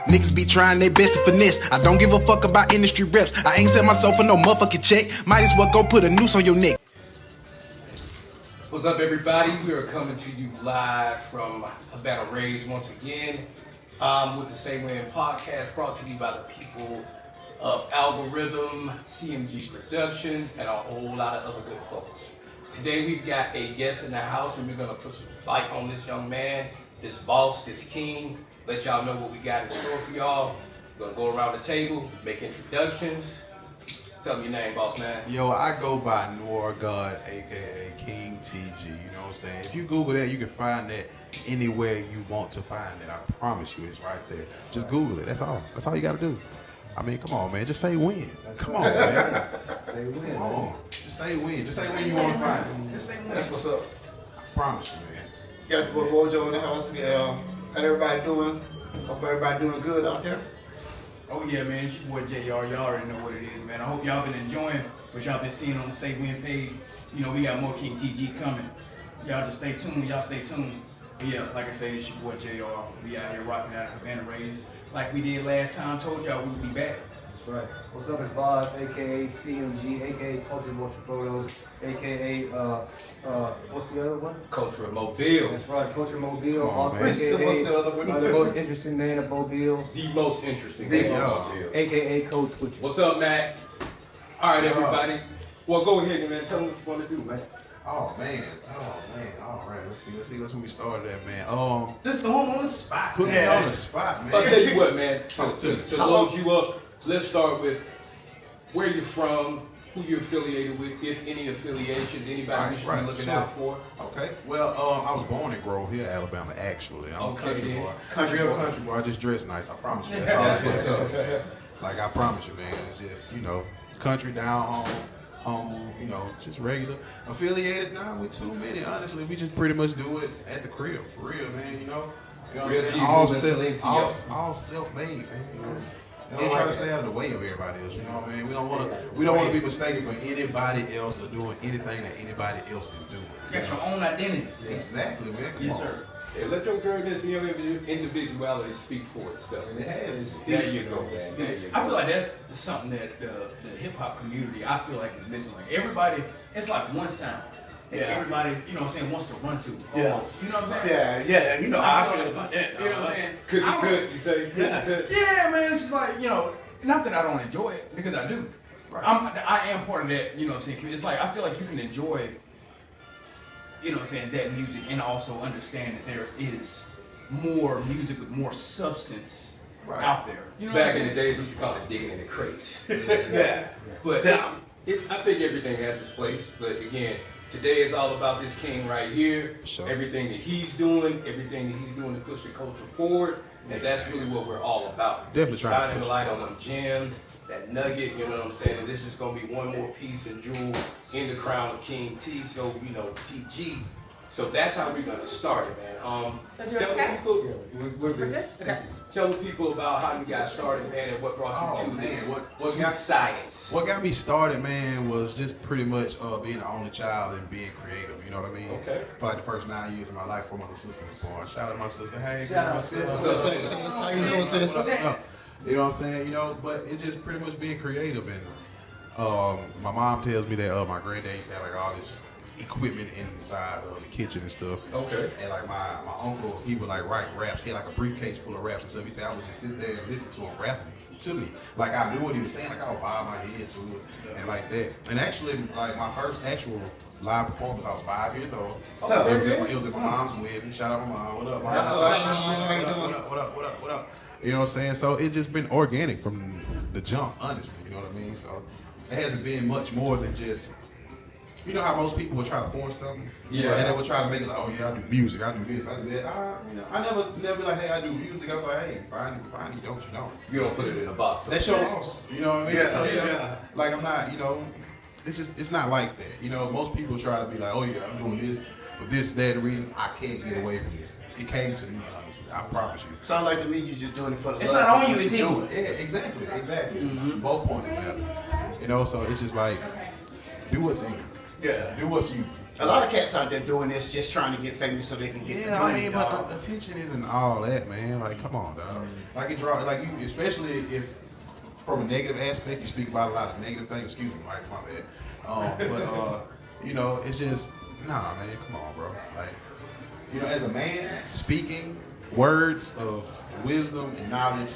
Niggas be trying their best to finesse. I don't give a fuck about industry reps. I ain't sell myself for no motherfucking check. Might as well go put a noose on your neck. What's up, everybody? We are coming to you live from Havana Rays once again with the Say When podcast, brought to you by the people of Algorithm, CMG Productions, and a whole lot of other good folks. Today we've got a guest in the house, and we're going to put some light on this young man, this boss, this king, let y'all know what we got in store for y'all. We're going to go around the table, make introductions. Tell me your name, boss man. Yo, I go by Noir God, aka King TG. You know what I'm saying? If you Google that, you can find that anywhere you want to find it. I promise you, it's right there. Just Google it. That's all. That's all you gotta do. I mean, come on, man. Just say when. Come on, man. Say when. Come on. Just say when. Just say when you want to find it. Just say when. That's what's up. I promise you, man. Got the boy Mojo in the house. How everybody doing? Hope everybody doing good out there. Oh yeah, man, it's your boy JR. Y'all already know what it is, man. I hope y'all been enjoying what y'all been seeing on the Say When page. You know, we got more King TG coming. Y'all just stay tuned. Y'all stay tuned. But yeah, like I said, it's your boy JR. We out here rocking out of Havana Rays like we did last time. Told y'all we would be back. That's right. What's up, it's Bob, aka CMG, aka Culture Motion Photos, aka what's the other one? Culture Mobile. That's right, Culture Mobile, Come on, man. aka What's the other one? the most interesting man of Mobile, The most interesting. The thing. most. aka Code Switcher. What's up, Matt? All right, everybody. Well, go ahead, man. Tell me what you want to do, man. Oh man. All right. Let's see. Let's when we started that, man. Let's throw him on the spot. Put me on the spot, man. I'll tell you what, man. Talk to me. To load you up, let's start with where you're from, who you're affiliated with, if any affiliations, anybody we should be looking out for. Okay. Well, I was born in Grove Hill, Alabama, actually. I'm Okay, a country then. boy. Country Real boy. country boy. I just dress nice. I promise you. That's what's up. Like, I promise you, man. It's just, country down home, humble, just regular. Affiliated now with too many, honestly. We just pretty much do it at the crib, for real, man, You know what I'm Real saying? G's All, moving Silencio. all self-made, man. They try to stay out of the way of everybody else, you know what I mean? We don't want to be mistaken for anybody else or doing anything that anybody else is doing. You got your own identity. Exactly, man. Come Yes, on. sir. Yeah, let your greatness and your individuality speak for itself. It has. There you go, man. There you I feel go. like that's something that the hip hop community, I feel like, is missing. Like everybody, it's like one sound. And Yeah. everybody, wants to run to. Yeah. Almost. You know what I'm saying? Yeah. You know how I feel about that. You know what I'm saying? Cookie I don't- cut, you say? Cookie Yeah. cut? Yeah, man, it's just like, not that I don't enjoy it, because I do. I am part of that, you know what I'm saying? It's like, I feel like you can enjoy, that music and also understand that there is more music with more substance out there. You know Back what I'm in the saying? days, we used to call it digging in the crates. Yeah. But Yeah. I think everything has its place. But again, today is all about this king right here. For sure. Everything that he's doing to push the culture forward. And that's really what we're all about. Definitely trying to shining the push light it on them gems, that nugget, you know what I'm saying? And this is going to be one more piece and jewel in the crown of King T. So, TG. So that's how we're going to start it, man. Tell the people about how you got started, man, and what brought you to man, this what sweet got- science. What got me started, man, was just pretty much being the only child and being creative. You know what I mean? Okay. For like the first 9 years of my life, before my little sister was born. Shout out to my sister. Hey, Shout out, my sis. What's up, sis? How you doing, sis? You know what I'm saying? But it's just pretty much being creative. And my mom tells me that my granddad used to have like all this equipment inside of the kitchen and stuff. Okay. And like my uncle, he would like write raps. He had like a briefcase full of raps and stuff. He said I was just sit there and listen to him rap to me. Like I knew what he was saying. Like I would bob my head to it and like that. And actually, like my first actual live performance, I was 5 years old. Oh, It was at my mom's wedding. Shout out my mom. What up? Mom? That's what's up, man. How you doing? What up? You know what I'm saying? So it's just been organic from the jump, honestly. You know what I mean? So it hasn't been much more than just. You know how most people would try to form something? Yeah. And they would try to make it like, oh yeah, I do music, I do this, I do that. I never be like, hey, I do music. I'm like, hey, fine, you don't, you don't. You don't put it in a box. That's your loss. You know what I mean? Yeah, So, yeah. like I'm not, it's not like that. Most people try to be like, oh yeah, I'm doing this for this, that reason. I can't get away from it. It came to me, honestly. I promise you. Sound like to me you just doing it for the It's love not of on you, what it's you're in doing. you. Yeah, exactly. Both points of matter. So it's just like, do what's in you. Yeah. Do what's you. A lot of cats out there doing this just trying to get famous so they can get the Yeah, money. I mean, but attention isn't all that, man. Like, come on, dog. Like, it draw, like you, especially if from a negative aspect, you speak about a lot of negative things. Excuse me, Mike, my bad. You know, it's just, nah, man, come on, bro. Like, you know, as a man, speaking words of wisdom and knowledge,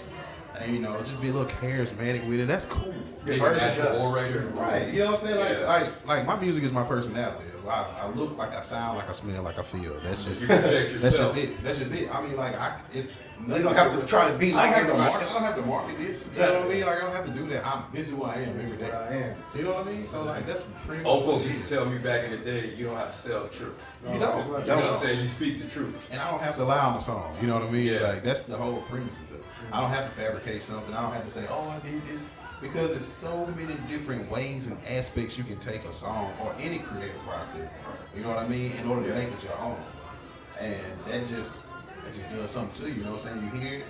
and, you know, just be a little charismatic with it. That's cool. Yeah, you're a natural orator. Right, you know what I'm saying? Yeah. Like my music is my personality. I look like I sound like I smell like I feel. That's just You project that's yourself. just it. That's just it. I mean, like it's You don't have to try to be I like don't have to everybody market. I don't else. have to market this. You know what I mean? Like I don't have to do that. This is who I am every day. I am. You know what I mean? So like that's pretty much Old what folks it used is. to tell me back in the day, you don't have to sell the truth. You don't. You know what I'm saying? You speak the truth. And I don't have to lie on the song. You know what I mean? Yeah. Like that's the whole premises of it. I don't have to fabricate something. I don't have to say, oh, I did this. Because there's so many different ways and aspects you can take a song or any creative process. You know what I mean? In order to make it your own. And that just does something to you. You know what I'm saying? You hear it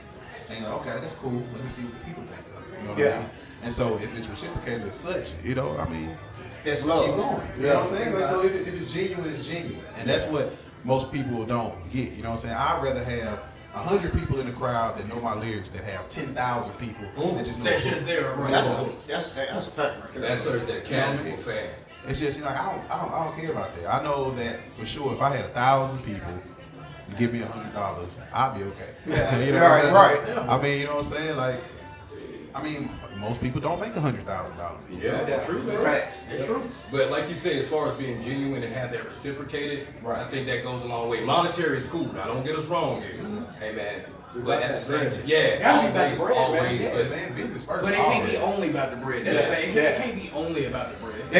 and you're like, okay, that's cool. Let me see what the people think of it. You know what I mean? And so if it's reciprocated as such, you know, I mean, It's love. keep going. You know what I'm saying? Like, so if it's genuine, it's genuine. And that's what most people don't get. You know what I'm saying? I'd rather have 100 people in the crowd that know my lyrics that have 10,000 people that just know. That's just there, right? That's a fact right there. That serves that casual fan. It's just, you know, like, I don't care about that. I know that for sure. If I had 1,000 people to give me $100, I'd be okay. Yeah, You know right, what I mean? right. I mean, you know what I'm saying? Like, I mean, most people don't make $100,000. Yeah, true. man. Facts. It's true. But like you say, as far as being genuine and have that reciprocated, I think that goes a long way. Monetary is cool. Now, don't get us wrong here. Hey, man. But at the same time, yeah, Gotta be about the bread, man. always. Yeah, But man, business first. But it can't be always. only about the bread. That's the thing. It can't be only about the bread.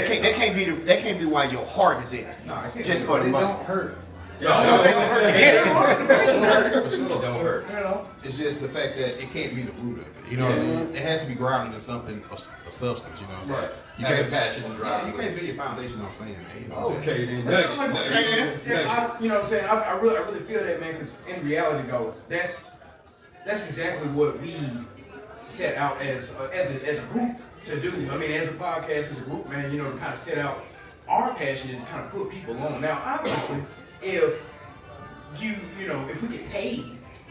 That can't be why your heart is in it. No, it can't Just be. for the It money. don't hurt. it don't hurt. For sure. It don't hurt. You know? It's just the fact that it can't be the root of it. You know what I mean? It has to be grounded in something of substance. You know. Right. You Have can't a passion and Yeah, drive. you can't build your foundation on saying, man. You know that. Okay, then. Yeah, you know what I'm saying? I really feel that, man, because in reality, though, that's exactly what we set out as a group to do. I mean, as a podcast, as a group, man, you know, to kind of set out our passion is kind of put people on. Now, obviously, if if we get paid,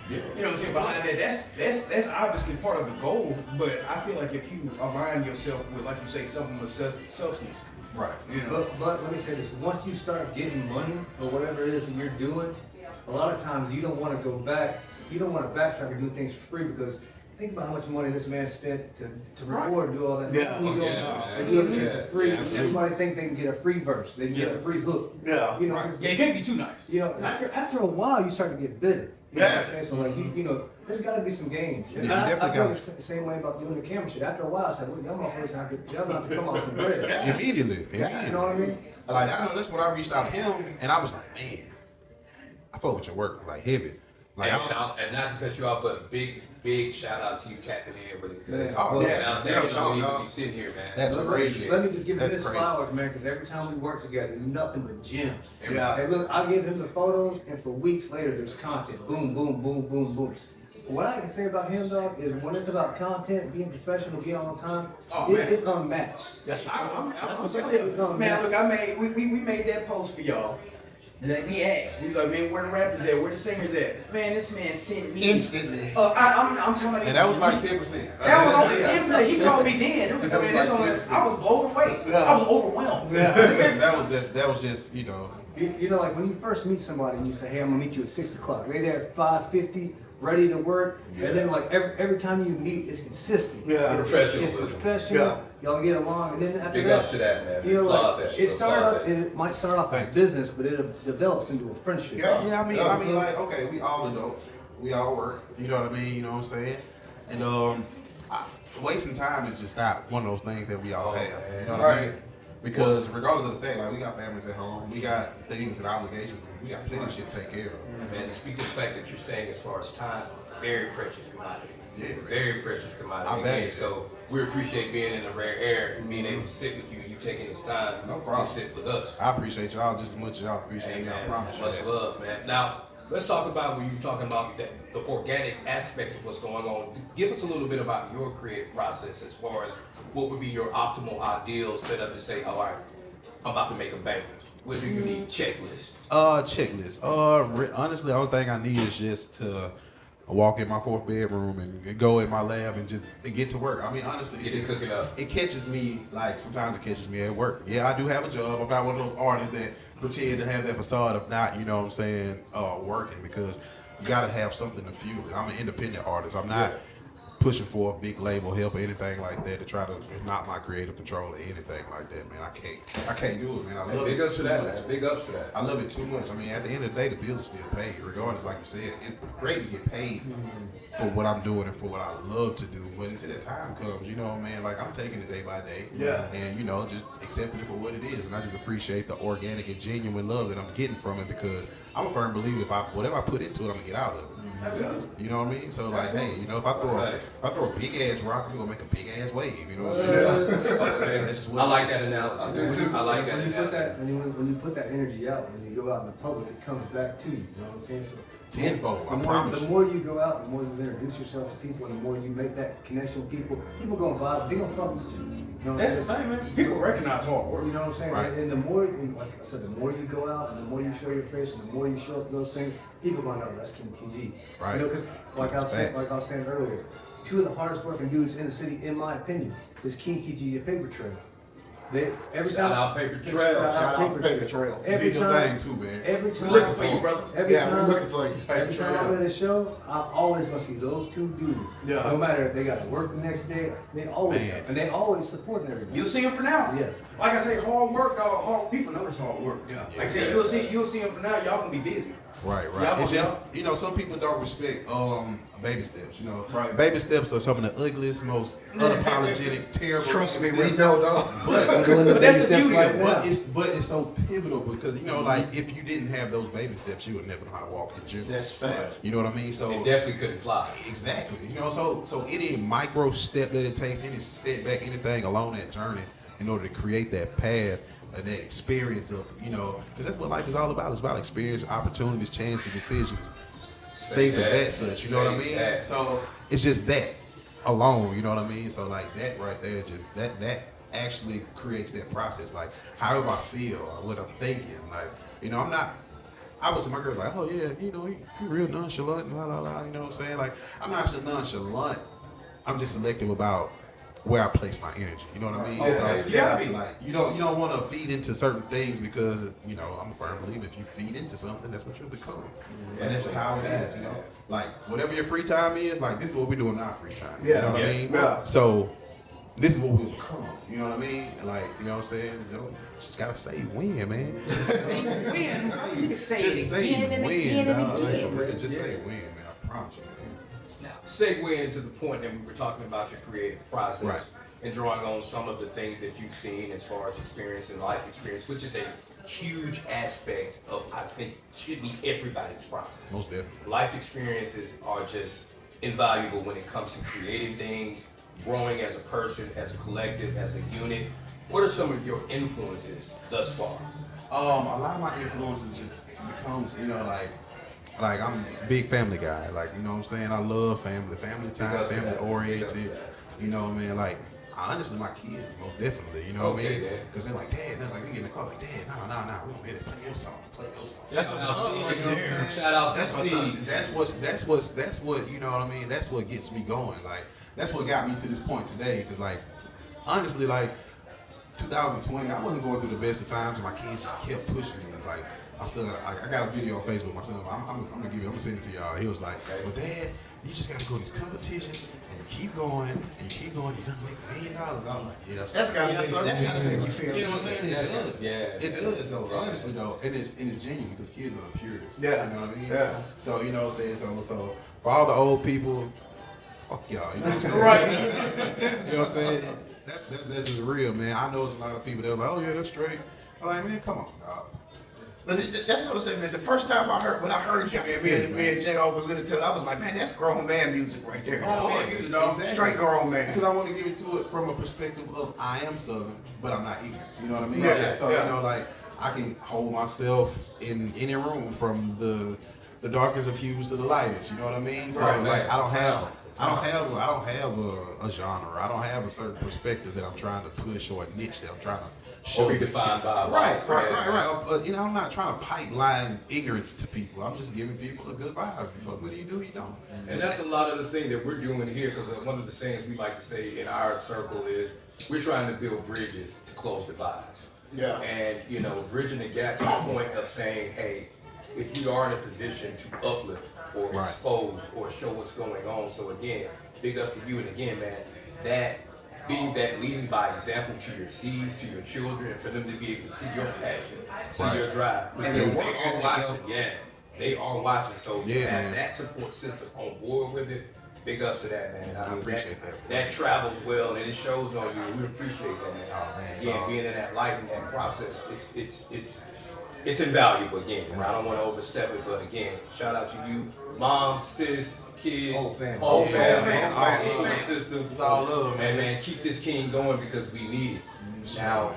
you know what I'm saying, behind that, that's obviously part of the goal. But I feel like if you align yourself with, like you say, something of substance, Right. you know. But let me say this: once you start getting money for whatever it is that you're doing, a lot of times you don't want to go back. You don't want to backtrack and do things for free because think about how much money this man spent to record and do all that. Yeah. You go Yeah, and do everything yeah, for free. yeah, absolutely. Everybody think they can get a free verse. They can get a free hook. Yeah. You know, Right. 'cause, Yeah, it can't be too nice. you know, after a while, you start to get bitter. You know what I'm saying? So like you know, there's got to be some gains. And Yeah, you I definitely feel gotta- the same way about doing the camera shit. After a while, it's like, look, y'all motherfuckers have to come off some bread. Immediately. You know what I mean? Like, I know that's when I reached out to him, and I was like, man, I fuck with your work, like, heavy. Like, And not to cut you off, but big shout out to you tapping in with it. Because Yeah. Oh, yeah. out there, Yeah, you don't need to dog. be sitting here, man. that's crazy. Let me just give him That's this crazy. flowers, man, because every time we work together, nothing but gems. Yeah. Hey, look, I give him the photos, and for weeks later, there's content. Boom, boom, boom, boom, boom. What I can say about him, though, is when it's about content, being professional, being on time, Oh, man. it's unmatched. That's I'm what's telling you, It's unmatched. man. Look, we made that post for y'all. Let me ask. We like, man, where the rappers at? Where the singers at? Man, this man sent me instantly. I'm talking about. And that was like 10%. That was only 10%. He told me then. I mean, That was that's like only, 10%. I was blown away. Yeah. I was overwhelmed. that was just, you know. You know, like when you first meet somebody and you say, hey, I'm gonna meet you at 6 o'clock. They there at 5:50, ready to work. And then like every time you meet, it's consistent. Yeah. It's Professionalism. professional. Yeah. Y'all get along. And then after Big that, ups to that, man. you know, Applaud like that. it started Applaud off, that. it might start off as Thanks. business, but it develops into a friendship. Yeah. Yeah, I mean, like, okay, we all adults. We all work. You know what I mean? You know what I'm saying? And wasting time is just not one of those things that we all have. You know what I mean? Because regardless of the fact, like, we got families at home, we got things and obligations, and we got plenty of shit to take care of. Man, to speak to the fact that you're saying as far as time, very precious commodity. Yeah. Very precious commodity. I bet. Again, so we appreciate being in the rare air and being able to sit with you. You taking this time No to problem. sit with us. I appreciate y'all just as much as y'all appreciate Hey, me. I man, promise you much that. love, man. Now, let's talk about when you're talking about the organic aspects of what's going on. Give us a little bit about your creative process as far as what would be your optimal ideal setup to say, all right, I'm about to make a banger. What do you need? Checklist. Checklist. Honestly, the only thing I need is just to walk in my 4th bedroom and go in my lab and just get to work. I mean, honestly, Get it cooking up. it catches me, like, sometimes it catches me at work. Yeah, I do have a job. I'm not one of those artists that pretend to have that facade of not, you know what I'm saying, working, because you got to have something to fuel it. I'm an independent artist. I'm not pushing for a big label help or anything like that to try to knock my creative control or anything like that, man. I can't do it, man. I love Big it ups to too that, much. man. Big ups to that. I love it too much. I mean, at the end of the day, the bills are still paid, regardless. Like you said, it's great to get paid for what I'm doing and for what I love to do. But until that time comes, you know, man, like I'm taking it day by day, and you know, just accepting it for what it is. And I just appreciate the organic and genuine love that I'm getting from it, because I'm a firm believer whatever I put into it, I'm gonna get out of it. You know what I mean? So like, hey, you know, if I throw a big ass rock, I'm gonna make a big ass wave. You know what I'm saying? That's just what I like that analogy. I like that When you put analogy. when you put that energy out, when you go out in the public, it comes back to you. You know what I'm saying? So tenfold. I promise the you. more you go out, the more you introduce yourself to people, and the more you make that connection with people, people gonna vibe. They gonna fuck with you. You know what That's I'm the saying? thing, man. People recognize hard work. You know what I'm saying? Right. And the more, and like I said, the more you go out and the more you show your face and the more you show up those things, people gonna know that's King TG. Right. You know, because like I Facts. was saying earlier, 2 of the hardest working dudes in the city, in my opinion, is King TG and Paper Trail. Every Shout time, out Paper Trail. Shout out to Paper Trail. Every Did your time, thing too, man. every time, We're looking for you, brother. every Yeah, time, we're looking for you. every time I'm at a show, I'm always gonna see those 2 dudes. Yeah. No matter if they gotta work the next day, they always Man. and they always supporting everybody. You'll see him for now. Yeah. Like I say, hard work, dog. Hard people know it's hard work. Yeah. Like I say, you'll see him for now. Y'all gonna be busy. Right. Y'all It's just, y'all- you know, some people don't respect baby steps. You know, Right. baby steps are some of the ugliest, most unapologetic, terrible. Trust me, things. we know, dog. But But that's the beauty of it. but it's so pivotal, because you know, like, if you didn't have those baby steps, you would never know how to walk in general. That's fact. You know what I mean? So It definitely couldn't fly. exactly. You know, so any micro step that it takes, any setback, anything along that journey, in order to create that path and that experience of, you know, because that's what life is all about. It's about experience, opportunities, chances, decisions, things of that such. You know what I mean? That. So it's just that alone. You know what I mean? So like that right there, just that actually creates that process. Like however I feel, or what I'm thinking. Like, you know, I'm not. Obviously, my girl's like, oh yeah, you know, you're real nonchalant and blah blah blah. You know what I'm saying? Like, I'm not so nonchalant. I'm just selective about where I place my energy. You know what I mean? Okay. So, Yeah. like, you don't want to feed into certain things, because, you know, I'm a firm believer, if you feed into something, that's what you'll become. And that's just how it is, you know. Like, whatever your free time is, like, this is what we do in our free time. You know what I mean? Yeah. So this is what we'll become. You know what I mean? Like, you know what I'm saying? Just gotta say win, man. Just say win. Just say win, dog. Like, for real, just say win, man. I promise you, man. Now, segue into the point that we were talking about your creative process, Right. and drawing on some of the things that you've seen as far as experience and life experience, which is a huge aspect of, I think, should be everybody's process. Most definitely. Life experiences are just invaluable when it comes to creating things, growing as a person, as a collective, as a unit. What are some of your influences thus far? A lot of my influences just becomes, you know, like I'm a big family guy. Like, you know what I'm saying? I love family time, Big ups to family that. Big ups oriented. to that. You know what I mean? Like, honestly, my kids, most definitely. You know what I Okay, mean? Dad. Because they're like, Dad, they're like, they get in the car, like, Dad, nah, we don't hear that. Play your song. That's what's up right there. Shout out to That's what's up. Seeds. That's what, you know what I mean? That's what gets me going. Like, that's what got me to this point today. Because, like, honestly, like, 2020, I wasn't going through the best of times, and my kids just kept pushing me. It's like, my son, I got a video on Facebook. My son, I'm gonna send it to y'all. He was like, well, Dad, you just gotta go to these competitions, and you keep going, you're gonna make $1 million. I was like, yes. That's gotta make you feel You know what I'm saying? It That's- does. yeah. It does, though. Honestly, though, and it's genuine, because kids are the purest. Yeah. You know what I mean? Yeah. So, you know what I'm saying? So for all the old people, fuck y'all. You know what I'm saying? Right. You know what I'm saying? That's just real, man. I know it's a lot of people that are like, oh yeah, that's straight. I'm like, man, come on, dog. But that's what I'm saying, man. The first time when I heard you, and me and J.R. was listening to it, I was like, man, that's grown man music right there. Exactly. Straight grown man. Because I want to give it to it from a perspective of I am Southern, but I'm not ignorant. You know what I mean? Yeah, So, yeah. you know, like, I can hold myself in any room from the darkest of hues to the lightest. You know what I mean? So, Right, like, man. I don't have I don't have a genre. I don't have a certain perspective that I'm trying to push or a niche that I'm trying to show. Or be defined by. Right. But you know, I'm not trying to pipeline ignorance to people. I'm just giving people a good vibe. If you fuck with it, you do, you don't. And that's a lot of the thing that we're doing here, because one of the sayings we like to say in our circle is we're trying to build bridges to close divides. Yeah. And, you know, bridging the gap to the point of saying, hey, if we are in a position to uplift or Right. expose or show what's going on. So again, big up to you. And again, man, that being that leading by example to your seeds, to your children, and for them to be able to see your passion, see Right. your drive. And Because your work they are ethic, watching. Yeah, they are watching. So to Yeah, have man. that support system on board with it, big ups to that, man. I appreciate that. That travels well and it shows on you. We appreciate that, man. Oh, man, Again, being in that light and that process, it's invaluable. Again, and I don't want to overstep it, but again, shout out to you, mom, sis, kids, Whole family. whole family, Whole whole family. school system. It's all love, And man, keep this king going because we need it. Now,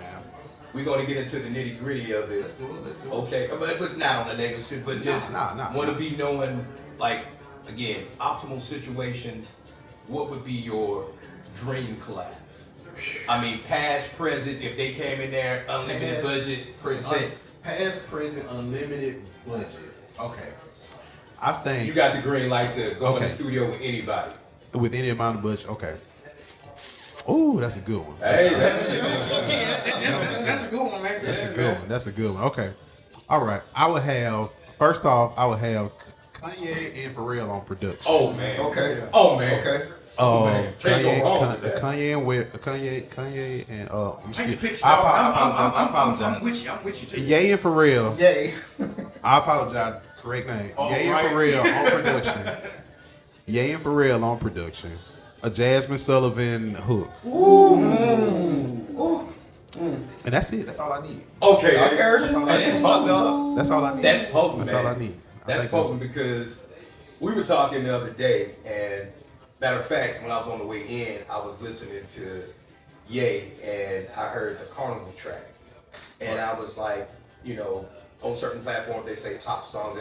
we're going to get into the nitty gritty of it. Let's do it. Okay, but not on the negative shit, but just Nah. want to be knowing, like, again, optimal situations. What would be your dream collab? I mean, past, present. If they came in there, unlimited budget, present. Past, present, unlimited budget. Okay. I think You got the green light to go in the Okay. studio with anybody. with any amount of budget. Okay. Ooh, that's a good one. Hey, That's a good one, man. That's a good one. That's a good one. Okay. All right. I would have first off. I would have Kanye and Pharrell on production. oh man. Okay. Oh man. Okay. man. Can't go wrong with that. Kanye and Paint the picture, I dog. I'm apologize. I'm with you too. Ye and Pharrell. Yay. I apologize. Correct name. Oh, Ye and right. Pharrell on production. Ye and Pharrell on production. A Jasmine Sullivan hook. And that's it. That's all I need. Okay. I heard That's all you. I That's need. fucked up. That's all I need. That's potent, That's man. all I need. I That's think potent because we were talking the other day, and matter of fact, when I was on the way in, I was listening to Ye, and I heard the Carnival track, and I was like, you know, on certain platforms they say top songs.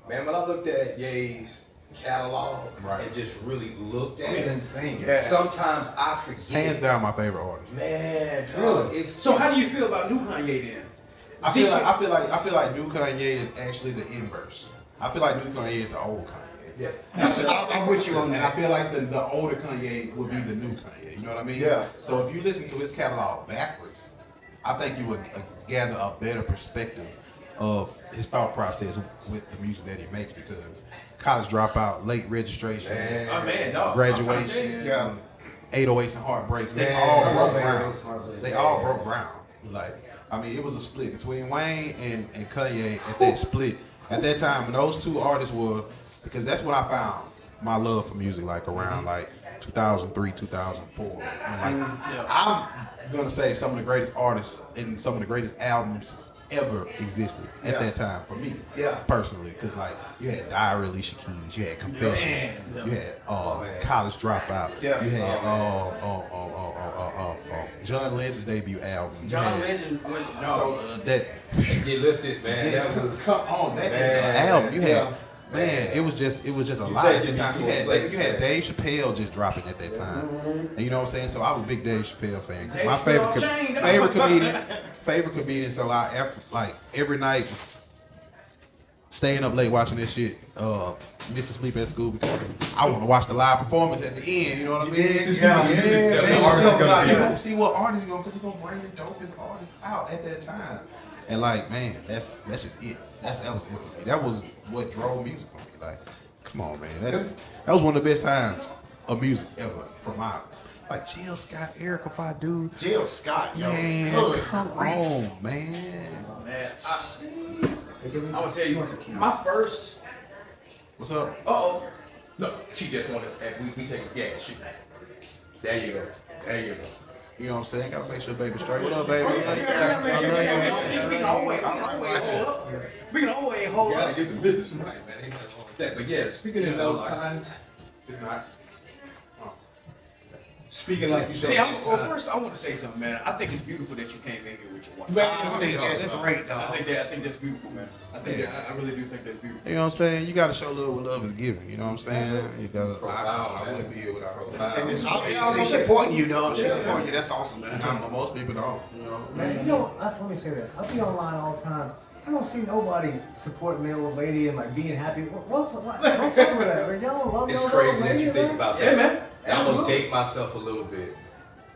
Man, when I looked at Ye's catalog Right. and just really looked at It's it, insane. Yeah. sometimes I forget. hands down my favorite artist. Man, dog, it's So how do you feel about new Kanye then? I feel like new Kanye is actually the inverse. I feel like new Kanye is the old Kanye. yeah. I'm with you on And I that. feel like the older Kanye would be the new Kanye. You know what I mean? Yeah. So if you listen to his catalog backwards, I think you would gather a better perspective of his thought process with the music that he makes, because college dropout, late registration, Man. Oh man, dog. graduation, Yeah. 808s and heartbreaks, they Man. all broke Man, ground. those heartbreaks. They all broke ground. Like, I mean, it was a split between Wayne and Kanye at that split. At that time, when those two artists were, because that's when I found my love for music, like around like 2003, 2004. And like, I'm gonna say some of the greatest artists and some of the greatest albums ever existed at Yeah. that time for me, Yeah. personally, because like you had Diary Alicia Keys, you had Confessions, Yeah. you had man. College Dropout, Yeah. you had John Legend's debut album. You John had- Legend went no. So that And Get Lifted, man. That was come on, that is Man. an album. You had Yeah. man, it was just a You lot at taking the me time. to You a had place, you had man. Dave Chappelle just dropping at that time, and you know what I'm saying. So I was a big Dave Chappelle fan. Dave My Chappelle chained up. favorite comedian. So like every night, staying up late watching this shit, missing sleep at school because I want to watch the live performance at the end. You know what I mean? Yeah. To see what- Yeah. see Yeah. what- Yeah. see what artist he going, because he's gonna bring the dopest artists out at that time. And like, man, that's just it. That was it for me. That was what drove music for me. Like, come on, man. That was one of the best times of music ever for my, like, Jill Scott, Erykah Badu. Jill Scott, yo. Man, Good come grief. on, man. Man, I'm gonna tell you, my first. What's up? Oh, no. She just wanted. We take yeah. She. There you go. There you go. You know what I'm saying? Gotta make sure baby straight. What up, baby? we can always hold You up. gotta get the business right, man. Ain't nothing wrong with that. But yeah, speaking in those times, It's not. Speaking like you said, Well, first I want to say something, man. I think it's beautiful that you came in here with your wife. Man, I think that's great, I dog. think that's beautiful, man. I really do think that's beautiful. You know what I'm saying? You got to show love what love is giving. You know what I'm saying? You got. Profound, I man. wouldn't be here without her. And it's she's supporting you, dog. She's supporting you. That's awesome, man. Most people don't. You know. Man, you know, let me say that. I be online all the time. I don't see nobody supporting their old lady and like being happy. What's up with that? Man, y'all don't love It's your crazy old that lady, you think man? about Yeah, that. man. And I'm gonna Absolutely. date myself a little bit.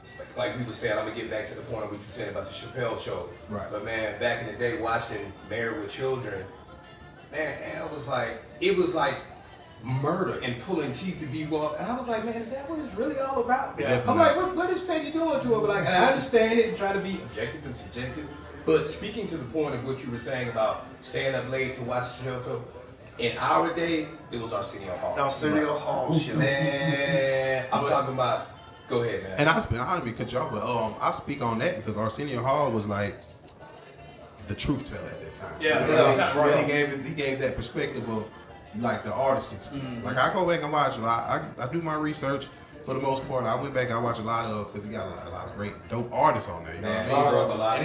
It's like we were saying, I'm gonna get back to the point of what you said about the Chappelle show. Right. But man, back in the day, watching Married with Children, man, it was like murder and pulling teeth to be walked. And I was like, man, is that what it's really all about? Yeah. I'm like, what is Peggy doing to her? But like, and I understand it and try to be objective and subjective. But speaking to the point of what you were saying about staying up late to watch the show, in our day, it was Arsenio Hall. Arsenio Hall show. Man, I'm talking about. Go ahead, man. And I spent, I don't mean cut y'all, but I speak on that because Arsenio Hall was like the truth teller at that time. Yeah. He gave that perspective of like the artist can speak. Like I go back and watch a lot. I do my research for the most part. I went back. I watched a lot of because he got a lot of great dope artists on there. You know Man, what I he mean? broke a lot.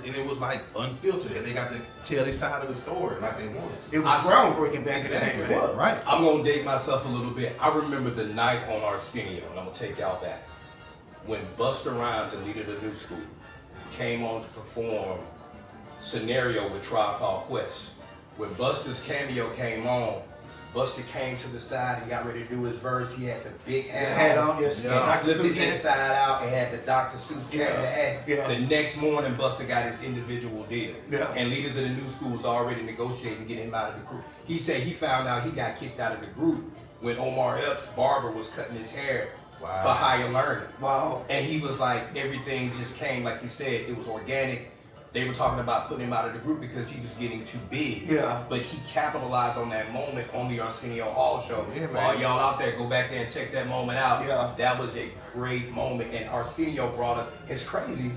And it was like unfiltered, and they got to tell their side of the story like they wanted to. It was groundbreaking back in the Exactly. day. Right. I'm gonna date myself a little bit. I remember the night on Arsenio, and I'm gonna take y'all back when Busta Rhymes and Leader of the New School came on to perform Scenario with Tribe Called Quest. When Busta's cameo came on, Busta came to the side and got ready to do his verse. He had the big hat on. Yes. He Dr. flipped Seuss it hat. inside out and had the Dr. Seuss cap in the hat. Yeah. The next morning, Busta got his individual deal. Yeah. And Leaders of the New School was already negotiating getting him out of the group. He said he found out he got kicked out of the group when Omar Epps' barber was cutting his hair for higher learning. Wow. And he was like, everything just came, like you said, it was organic. They were talking about putting him out of the group because he was getting too big. Yeah. But he capitalized on that moment on the Arsenio Hall show. Yeah, For man. all y'all out there, go back there and check that moment out. Yeah. That was a great moment. And Arsenio brought up, it's crazy.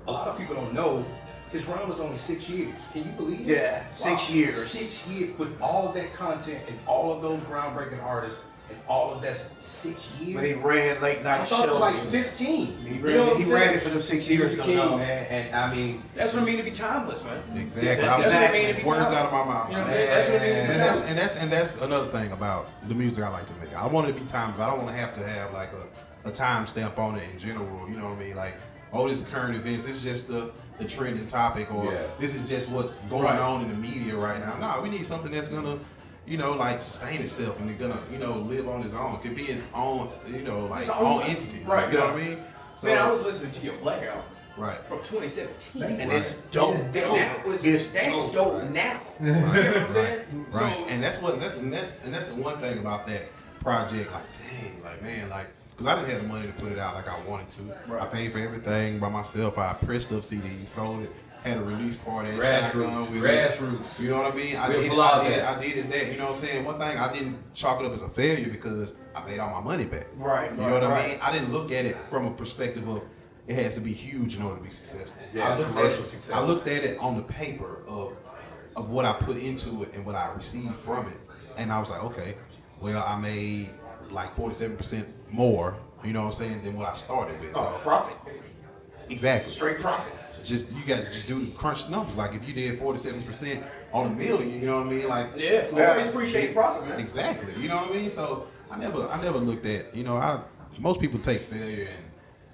A lot of people don't know his run was only 6 years. Can you believe it? Yeah, 6 years. 6 years with all of that content and all of those groundbreaking artists and all of that 6 years. When he ran late night I shows. thought it was like 15. He You know what I'm ran saying? it for them 6 He years. was the though, king, dog. man. And I mean, That's what it means to be timeless, man. Exactly. That's I was what I saying, mean to be words timeless. out of my mouth. You know, that's what it means to be timeless. And that's another thing about the music I like to make. I want it to be timeless. I don't want to have like a time stamp on it in general. You know what I mean? Like, oh, this is current events. This is just the trending topic, or Yeah. this is just what's going on in the media right now. No, we need something that's gonna, like sustain itself and it's gonna, live on its own. It could be its own, like Its own- own entity. right, You know yeah. what I mean? So, Man, I was listening to your Black album right. from 2017. And it's dope. That's dope now. You know what I'm saying? Right. So, And that's the one thing about that project. Like, dang, like man, like, because I didn't have the money to put it out like I wanted to. Right. I paid for everything by myself. I pressed up CDs, sold it, had a release party. at Grassroots. Shotgun with Grassroots. it. You know what I mean? I We did it. applaud I did it. that. I did it. That. You know what I'm saying? One thing, I didn't chalk it up as a failure because I made all my money back. Right, You know what I right. mean? I didn't look at it from a perspective of it has to be huge in order to be successful. Yeah, I looked commercial at it, success. I looked at it on the paper of what I put into it and what I received from it, and I was like, okay, well, I made like 47% more, you know what I'm saying, than what I started with. So Profit. exactly, Straight profit. just you got to just do the crunch numbers. Like if you did 47% on a million, you know what I mean, like yeah, always appreciate profit, man. exactly, you know what I mean. So I never looked at, most people take failure and,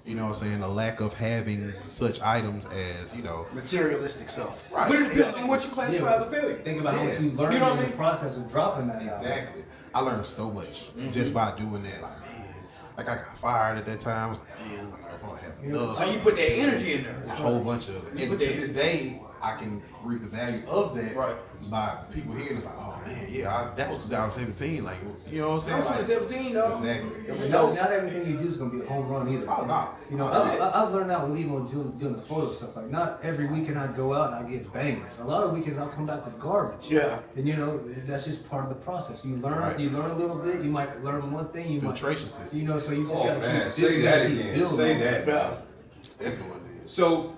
you know what I'm saying, the lack of having such items as, Materialistic stuff. right. But it depends on what you classify as a failure. Think about how much Yeah. you learned You know what I in mean? the process of dropping that album. Exactly. I learned so much just by doing that. Like, man, like I got fired at that time. I was like, man, I don't know if I have enough. So you put that energy in there. A whole bunch of it. You And put to that- this day, I can reap the value of that Right. by people hearing it's like, oh man, yeah, that was 2017. Like, you know what I'm saying? That was 2017, though. Exactly. It was Not, dope. not everything you do is gonna be a home run either. Oh, no. You know, I've learned that when even doing the photo stuff. Like, not every weekend I go out and I get bangers. A lot of weekends I'll come back with garbage. Yeah. And that's just part of the process. You learn, Right. you learn a little bit. You might learn one thing. You might, Filtration system. so you just Oh gotta man, keep say building, that keep again. building. Say that. Yeah. Everyone did. So,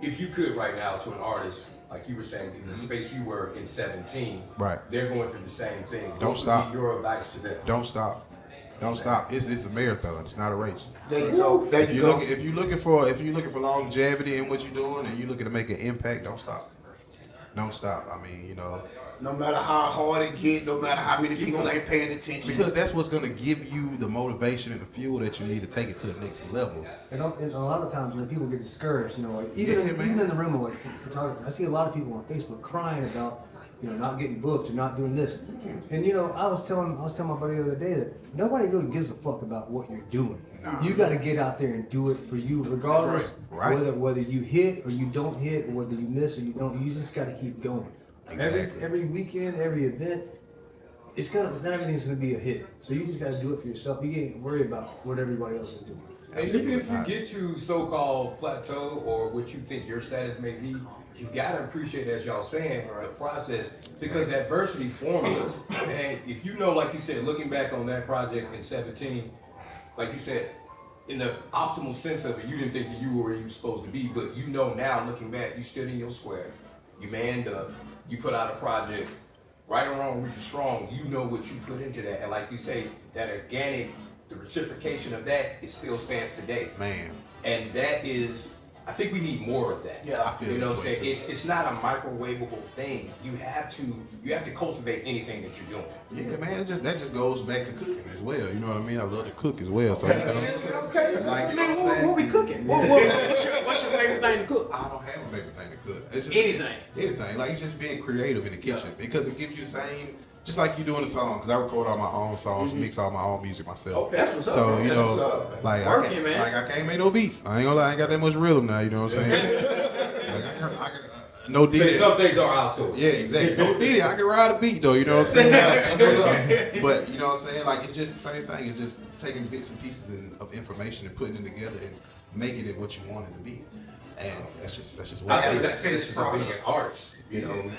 if you could right now to an artist, like you were saying, in the space you were in 17, Right. they're going through the same thing. Don't What would stop. be your advice to them? Don't stop. Don't stop. It's a marathon. It's not a race. There you go. There If you you go. look if you're looking for longevity in what you're doing and you're looking to make an impact, don't stop. Don't stop. I mean, you know, No matter how hard it get, no matter how many people ain't paying attention. because that's what's gonna give you the motivation and the fuel that you need to take it to the next level. And a lot of times when people get discouraged, you know, like Yeah, man. even in the realm of like photography, I see a lot of people on Facebook crying about, you know, not getting booked or not doing this. And you know, I was telling my buddy the other day that nobody really gives a fuck about what you're doing. Nah. You got to get out there and do it for you, regardless right. whether you hit or you don't hit, or whether you miss or you don't. You just got to keep going. Exactly. Every weekend, every event, it's not everything's gonna be a hit. So you just got to do it for yourself. You can't worry about what everybody else is doing. And even if you get to so-called plateau or what you think your status may be, you gotta appreciate, as y'all saying, the process, because adversity forms us. And if you know, like you said, looking back on that project in 17, like you said, in the optimal sense of it, you didn't think that you were where you were supposed to be, but you know now, looking back, you stood in your square, you manned up, you put out a project, right or wrong, weak or strong, you know what you put into that. And like you say, that organic, the reciprocation of that, it still stands today. Man. And that is, I think we need more of that. Yeah, I feel You know what I'm that saying? way, It's not a microwavable thing. You have to cultivate anything that you're doing. Yeah, man, that just goes back to cooking as well. You know what I mean? I love to cook as well. So you know what I'm saying? Okay. Like, you know what I'm Nigga, saying? what we cooking? What's your favorite thing to cook? I don't have a favorite thing to cook. It's just Anything. Anything. Like, it's just being creative in the kitchen because it gives you the same, just like you doing a song. Because I record all my own songs, mix all my own music myself. Okay, that's what's up, So bro. you That's what's know, up, man. like Working, man. I can't make no beats. I ain't gonna lie, I ain't got that much rhythm now. You know what I'm saying? No So Diddy. some things are outsourced. Yeah, exactly. No Diddy. I can ride a beat though. You know what I'm saying? That's what's up. But you know what I'm saying? Like, it's just the same thing. It's just taking bits and pieces of information and putting it together and making it what you want it to be. And that's just what I think it that's is. the essence of being an artist. You know, an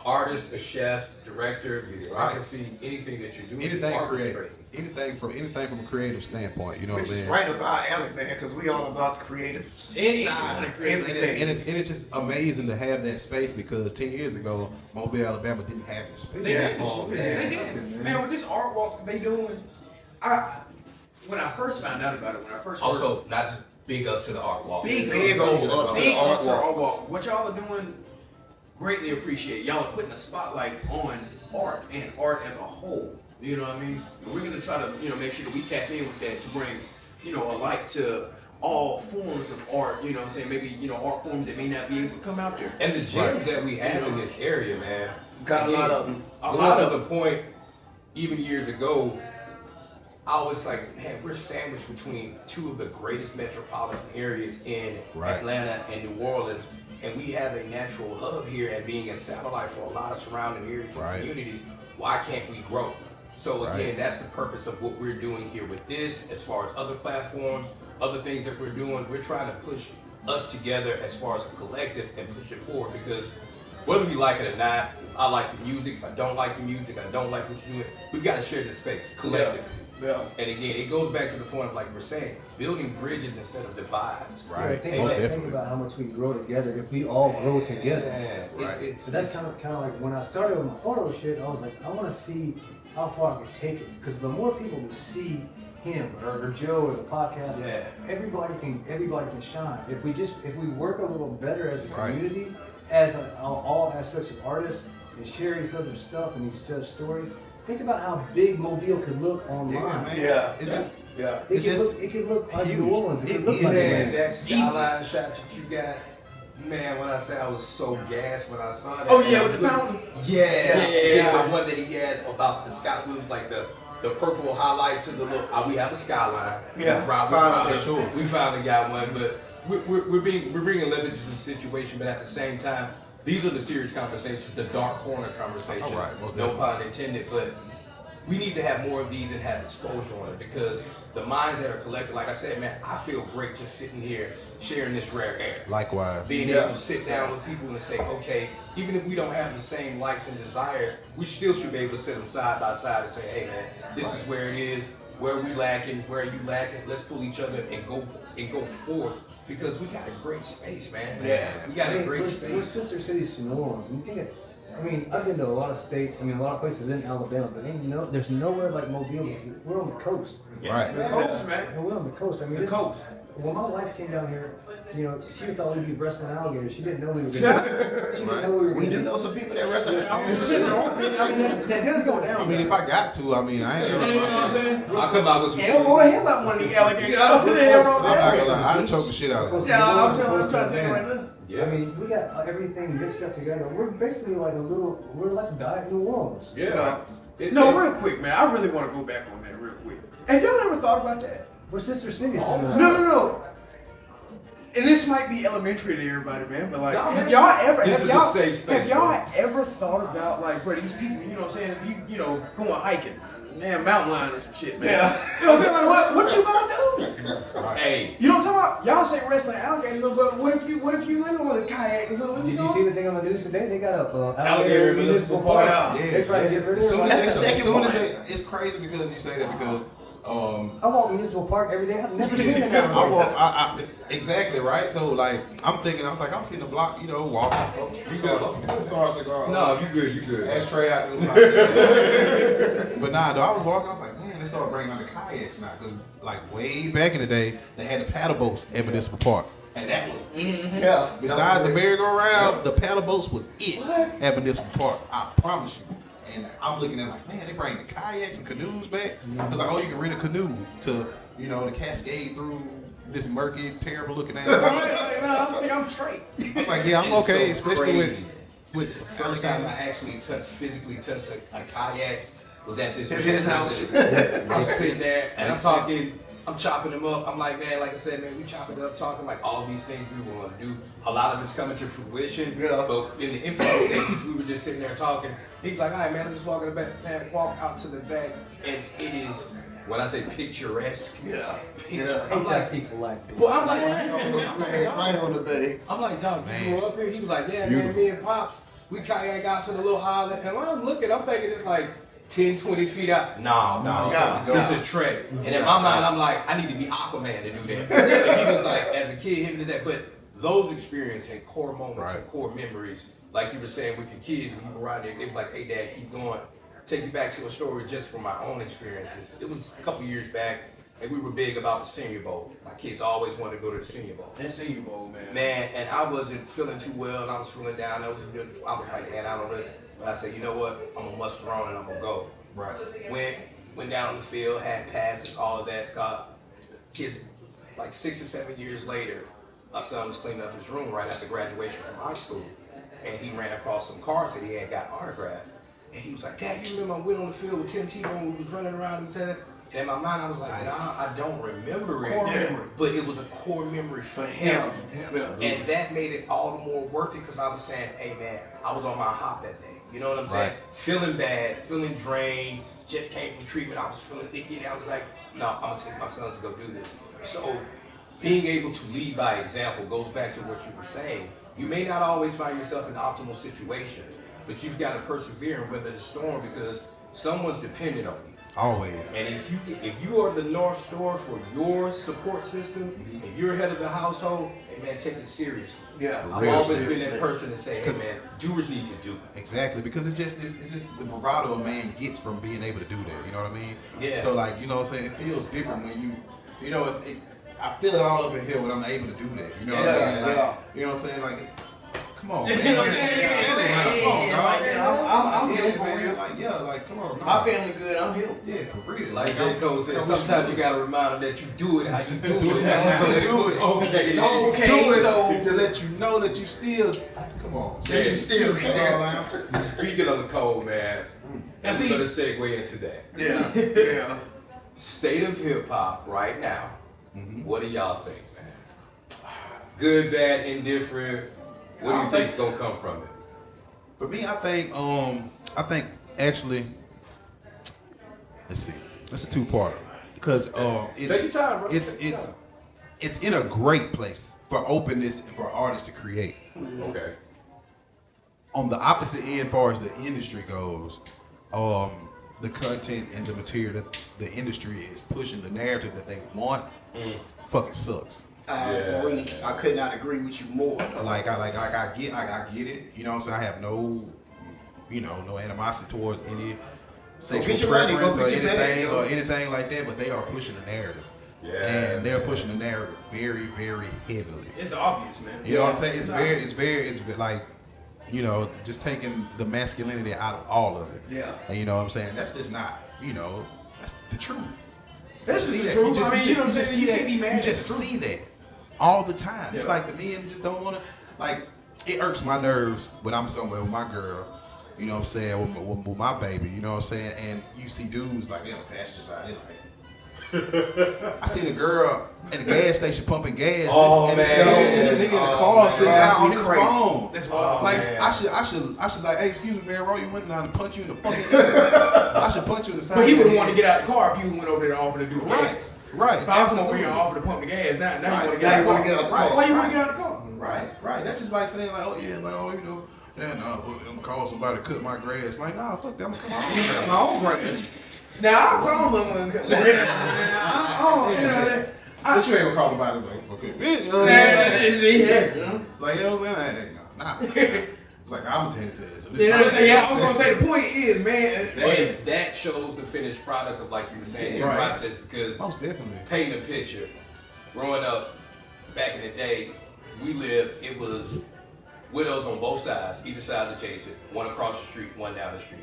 artist, a chef, director, videography, anything that you're doing. Anything art creative. creating. Anything from a creative standpoint. You know what Which I'm is saying? right up our alley, man, because we all about the creative side of And everything. it's just amazing to have that space because 10 years ago, Mobile, Alabama didn't have this space. They did. Oh, They man. did. Man, with this art walk they doing, when I first found out about it, when I first heard Also, not just big ups to the art walk. Big old ups to the big art ups to walk. art walk. What y'all are doing, greatly appreciate. Y'all are putting a spotlight on art and art as a whole. You know what I mean? And we're gonna try to, make sure that we tap in with that to bring, a light to all forms of art. You know what I'm saying? Maybe, art forms that may not be able to come out there. And the gems that we have in this area, man. Got a again, lot of them. A to lot of the point, even years ago, I was like, man, we're sandwiched between two of the greatest metropolitan areas in Right. Atlanta and New Orleans. And we have a natural hub here, and being a satellite for a lot of surrounding areas and Right. communities, why can't we grow? So again, Right. that's the purpose of what we're doing here with this, as far as other platforms, other things that we're doing. We're trying to push us together as far as a collective and push it forward, because whether we like it or not, if I like the music, if I don't like the music, I don't like what you're doing, we've got to share this space collectively. Yeah. And again, it goes back to the point of, like we're saying, building bridges instead of divides. Right. Think, Most think definitely. about how much we grow together if we all grow together. Yeah, Right. it's So that's kind of like when I started with my photo shit, I was like, I want to see how far I can take it, because the more people that see him or Joe or the podcast, Yeah. everybody can shine. If we work a little better as a Right. community, as all aspects of artists, and share each other's stuff and each other's stories. Think about how big Mobile could look online. Yeah, man. Yeah. It just Yeah. It's just It could look like huge. New Orleans. It could It look is. like Man, Atlanta. that skyline shot that you got, man, when I say I was so gassed when I saw that. Oh, yeah, with the fountain? Yeah. The one that he had about the sky, it was like the purple highlight to the look. We have a skyline. Yeah, We finally got one, but we're bringing levity to the situation, but at the same time, these are the serious conversations, the dark corner conversations. All right, most no definitely. pun intended, but we need to have more of these and have exposure on it, because the minds that are collected, like I said, man, I feel great just sitting here sharing this rare air. likewise. Being able to sit down with people and say, okay, even if we don't have the same likes and desires, we still should be able to sit them side by side and say, hey man, this is where it is, where we lacking, where you lacking, let's pull each other and go forth, because we got a great space, man. Yeah. We got a great We're space. sister cities to New Orleans. And I mean, I've been to a lot of states. I mean, a lot of places in Alabama, but there's nowhere like Mobile. We're on the coast. Right. The coast, man. And we're on the coast. I mean, The coast. When my wife came down here, you know, she thought we'd be wrestling alligators. She didn't know we were gonna. She didn't know we were We gonna. do know some people that wrestle. I mean, that does go down. I mean, if I got to, I mean, I ain't. You know what I'm saying? I come out with some Hell, boy, hell, not one of these alligators. Hell, I'm not gonna lie, I'd choke the shit out of it. Yeah, I'm trying to tell you right now. Yeah. I mean, we got everything mixed up together. We're basically like we're like Diet New Orleans. Yeah. No, real quick, man. I really want to go back on that real quick. Have y'all ever thought about that? We're sister cities. No. And this might be elementary to everybody, man, but like, No, have y'all ever, this have is a y'all, safe space, have y'all ever thought about like, bro, these people, you know what I'm saying? If you know, going hiking, damn mountain lion or some shit, man. Yeah. You know what I'm saying? Like, what you gonna do? Hey, You know what I'm talking about? Y'all say wrestling alligator, but what if you in on a kayak or something? Did you see the thing on the news today? They got a Alligator municipal park. Yeah. They're trying to get rid of As it. soon Like, as That's the they- as second soon as one. they- it's crazy because you say that because I walk Municipal Park every day. I've never seen an I alligator. walk, exactly right. So like I'm thinking, I was like, I'm sitting the block, you know, walking. You good? I'm sorry, cigar. No, you good. You good. Ashtray out. But nah, though I was walking, I was like, man, they started bringing out the kayaks now because like way back in the day, they had the paddle boats at Municipal Park, and that was it. Yeah. Besides the merry-go-round, the paddle boats was it at Municipal Park. I promise you. And I'm looking at like, man, they bring the kayaks and canoes back. It's like, oh, you can rent a canoe to, you know, to cascade through this murky, terrible looking No, animal. I think I'm straight. I was like, yeah, I'm It's okay, so especially crazy. with First time I actually physically touched a kayak was at this His house. I'm sitting there and I'm talking, I'm chopping them up. I'm like, man, like I said, man, we chopping it up, talking like all these things we want to do. A lot of it's coming to fruition. Yeah. But in the infancy stage, we were just sitting there talking. He's like, all right, man, let's just walk in the back. Man, walk out to the back, and it is, when I say picturesque, Yeah. I'm like, HIC for life. well, I'm like, Right on the bay. I'm like, dog, Man. you grew up here? He was like, yeah, Beautiful. man, me and Pops, we kayak out to the little island. And when I'm looking, I'm thinking it's like 10, 20 feet out. No, Yeah. it's a trek. And in my mind, I'm like, I need to be Aquaman to do that. And he was like, as a kid, him to that. But those experiences and core moments and Right. core memories, like you were saying with your kids, when you were around there, they were like, hey, Dad, keep going. Take you back to a story just from my own experiences. It was a couple years back, and we were big about the Senior Bowl. My kids always wanted to go to the Senior Bowl. That Senior Bowl, man. Man, and I wasn't feeling too well, and I was feeling down. I was like, man, I don't know. But I said, you know what? I'm gonna muster on and I'm gonna go. Right. Went down on the field, had passes, all of that. Got kids like 6 or 7 years later. My son was cleaning up his room right after graduation from high school, and he ran across some cards that he had got autographed. And he was like, Dad, you remember I went on the field with Tim Tebow when we was running around and said. And in my mind, I was like, nah, I don't remember it. Core memory. But it was a core memory for him. Yeah. And that made it all the more worth it because I was saying, hey man, I was on my hop that day. You know what I'm saying? Right. Feeling bad, feeling drained, just came from treatment. I was feeling icky and I was like, no, I'm gonna take my son to go do this. So being able to lead by example goes back to what you were saying. You may not always find yourself in optimal situations, but you've got to persevere and weather the storm because someone's dependent on you. Always. And if you are the North Star for your support system, and you're head of the household, hey man, take it seriously. Yeah. I've real, always been seriously. that person to say, hey man, doers need to do. Exactly, because it's just the bravado a man gets from being able to do that. You know what I mean? Yeah. So like, you know what I'm saying? It feels different when you know, if it, I feel it all up in here when I'm able to do that. You know what I mean? Like, Yeah. you know what I'm saying? Like, come on, man. You know what I'm saying? Come on, dog. I'm Yeah, here for man. real. Like, yeah, like, come on. My dog. family good, I'm here. Yeah, for real. Like You J. know? Cole said, You know, we sometimes should you gotta remind them that you do it how you do do it. it how So you they- do it. Okay. Okay, do it so- to let you know that you still. Come on. That you still care. Like, Speaking of the cold, man, and see- we're gonna segue into that. Yeah. Yeah. State of hip hop right now. What do y'all think, man? Good, bad, indifferent. What do you think's gonna come from it? For me, I think actually, let's see, it's a two-parter because it's Take your time, bro. it's Take your it's time. it's in a great place for openness and for artists to create. Okay. On the opposite end, as far as the industry goes, the content and the material that the industry is pushing, the narrative that they want, fucking sucks. I agree. I could not agree with you more. Like I get it. You know what I'm saying? I have no no animosity towards any get sexual your money, preference go or get your bag, anything yo. or anything like that, but they are pushing the narrative. Yeah. And they're pushing the narrative very, very heavily. It's obvious, man. You know what I'm saying? It's very like, just taking the masculinity out of all of it. Yeah. And you know what I'm saying? That's just not, that's the truth. That's You the see truth. that. I mean, you know what I'm saying? You can't be mad You at just the truth. see that all the time. It's Yeah. like the men just don't want to, like, it irks my nerves when I'm somewhere with my girl, you know what I'm saying, with my baby, you know what I'm saying, and you see dudes like they on the passenger side, they like, I seen a girl at the gas station pumping gas. Oh, and man. it's a nigga in the car man. sitting down on his Crazy. phone. That's wild. Like man. I should like, hey, excuse me, man, Ro, you went down to punch you in the fucking head. I should punch you in the side. But he of would the have wanted head. to get out the car if you went over there to offer to do the gas. Right. If I was over here absolutely. and offered to pump the gas, now you Right. want to Now get you wanna out get out the the car. car. Why you want to get out the car? Right. That's just like saying like, oh yeah, like, oh, I'm gonna call somebody to cut my grass. Like, nah, fuck that, I'm gonna come on. My own brothers. Now I'll call him when But you ain't gonna call somebody like, fuck it. Like, you know what I'm saying? Nah. It's like, I'm a tennis head. So this You know what I'm saying? Yeah, I was gonna say. say the point is, man. But that shows the finished product of, like you were saying, the Right. process, because Most definitely. painting a picture, growing up back in the day, it was widows on both sides, either side adjacent, one across the street, one down the street.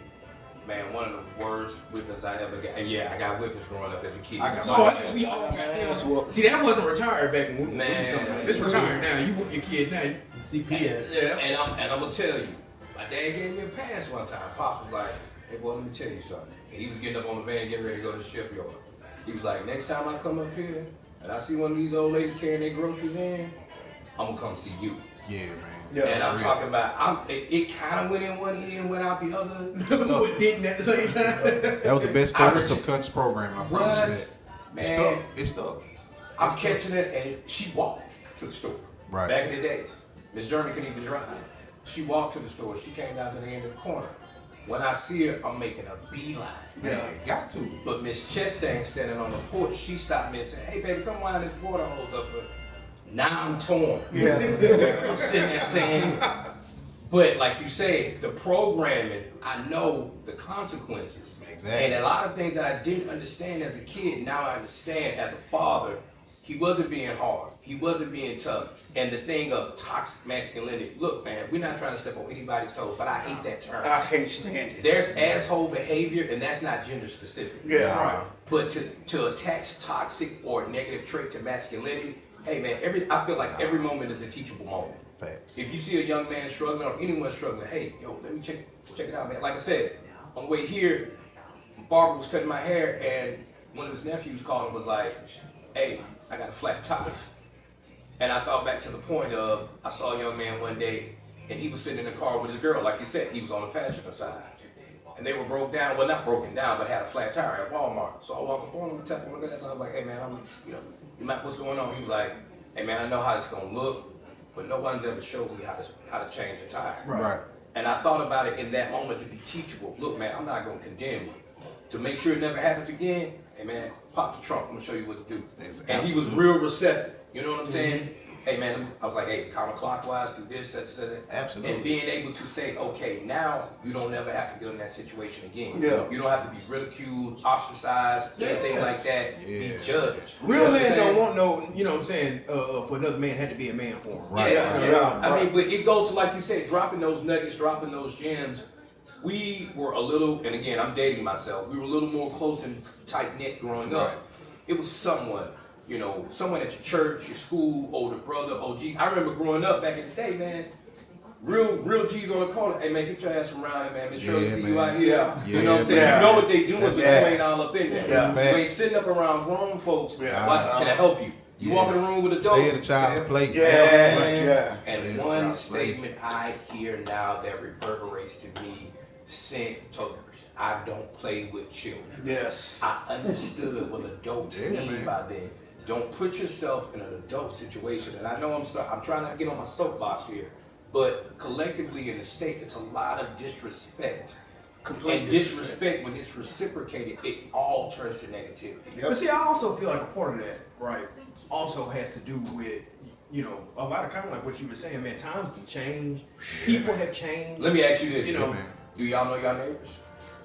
Man, one of the worst whippings I ever got. And yeah, I got whippings growing up as a kid. I got Oh, we all got That's them. what. See, that wasn't retired back when we was Man. coming up. It's retired now. You whoop your kid now. CPS. Yeah. And I'm gonna tell you, my dad gave me a pass one time. Pops was like, "Hey boy, let me tell you something." And he was getting up on the van, getting ready to go to the shipyard. He was like, "Next time I come up here and I see one of these old ladies carrying their groceries in, I'm gonna come see you." Yeah, man. Yeah. And I'm real. talking about, it kind of went in one ear and went out the other. Who didn't at the same time? That was the best I focus res- subconscious program. I promise What? you that. Man. It's stuck. I'm catching it, and she walked to the store. Right. Back in the days, Miss German couldn't even drive. She walked to the store. She came down to the end of the corner. When I see her, I'm making a beeline. Man, got to. But Miss Chastain standing on the porch, she stopped me and said, "Hey, baby, come wind this water hose up for." Now I'm torn. Yeah. I'm sitting there saying, but like you said, the programming, I know the consequences. Exactly. And a lot of things that I didn't understand as a kid, now I understand as a father. He wasn't being hard. He wasn't being tough. And the thing of toxic masculinity, look, man, we're not trying to step on anybody's toes, but I hate that term. I can't stand it. There's asshole behavior, and that's not gender specific. Yeah. Right. But to attach toxic or negative trait to masculinity, hey man, I feel like every moment is a teachable moment. Facts. If you see a young man struggling or anyone struggling, hey, yo, let me check it out, man. Like I said, on the way here, barber was cutting my hair, and one of his nephews called and was like, "Hey, I got a flat top." And I thought back to the point of, I saw a young man one day, and he was sitting in the car with his girl, like you said, he was on the passenger side. And they were broke down, well not broken down, but had a flat tire at Walmart. So I walked up on him, tapped him on the glass, and I was like, "Hey man, what's going on?" He was like, "Hey man, I know how this gonna look, but no one's ever showed me how to change a tire." Right. And I thought about it in that moment to be teachable. Look, man, I'm not gonna condemn you. To make sure it never happens again, hey man, pop the trunk. I'm gonna show you what to do. It's And he was absolutely- real receptive. You know what I'm saying? Hey man, I was like, hey, counterclockwise, do this, such. Absolutely. And being able to say, okay, now you don't ever have to get in that situation again. Yeah. You don't have to be ridiculed, ostracized, anything like that. Be Yeah. judged. Real You know what I'm men saying? don't want no, you know what I'm saying, for another man had to be a man for him. Right. Yeah. I right. mean, but it goes to, like you said, dropping those nuggets, dropping those gems. We were a little, and again, I'm dating myself. We were a little more close and tight knit growing up. Right. It was someone at your church, your school, older brother, OG. I remember growing up back in the day, man. Real G's on the corner. Hey man, get your ass from around here, man. Miss Shirley, Yeah, see man. you out here. Yeah. You know what I'm saying? Yeah. You know what they doing, That's but you facts. ain't all up in there. Yeah. You ain't sitting up around grown folks. Yeah. Watching, can I help you? You Yeah. walk in the room with adults. Stay in the child's place. Yeah. And Stay in the one child's place. statement I hear now that reverberates to me, I don't play with children. Yes. I understood what adults Yeah, mean man. by then. Don't put yourself in an adult situation. And I know I'm trying not to get on my soapbox here, but collectively in the state, it's a lot of disrespect. Complete And disrespect, when it's reciprocated, it all turns to negativity. Yep. But see, I also feel like a part of that, right, also has to do with, a lot of kind of like what you were saying, man, times can change, people have changed. Let me ask you this. You know, man. Do y'all know y'all neighbors?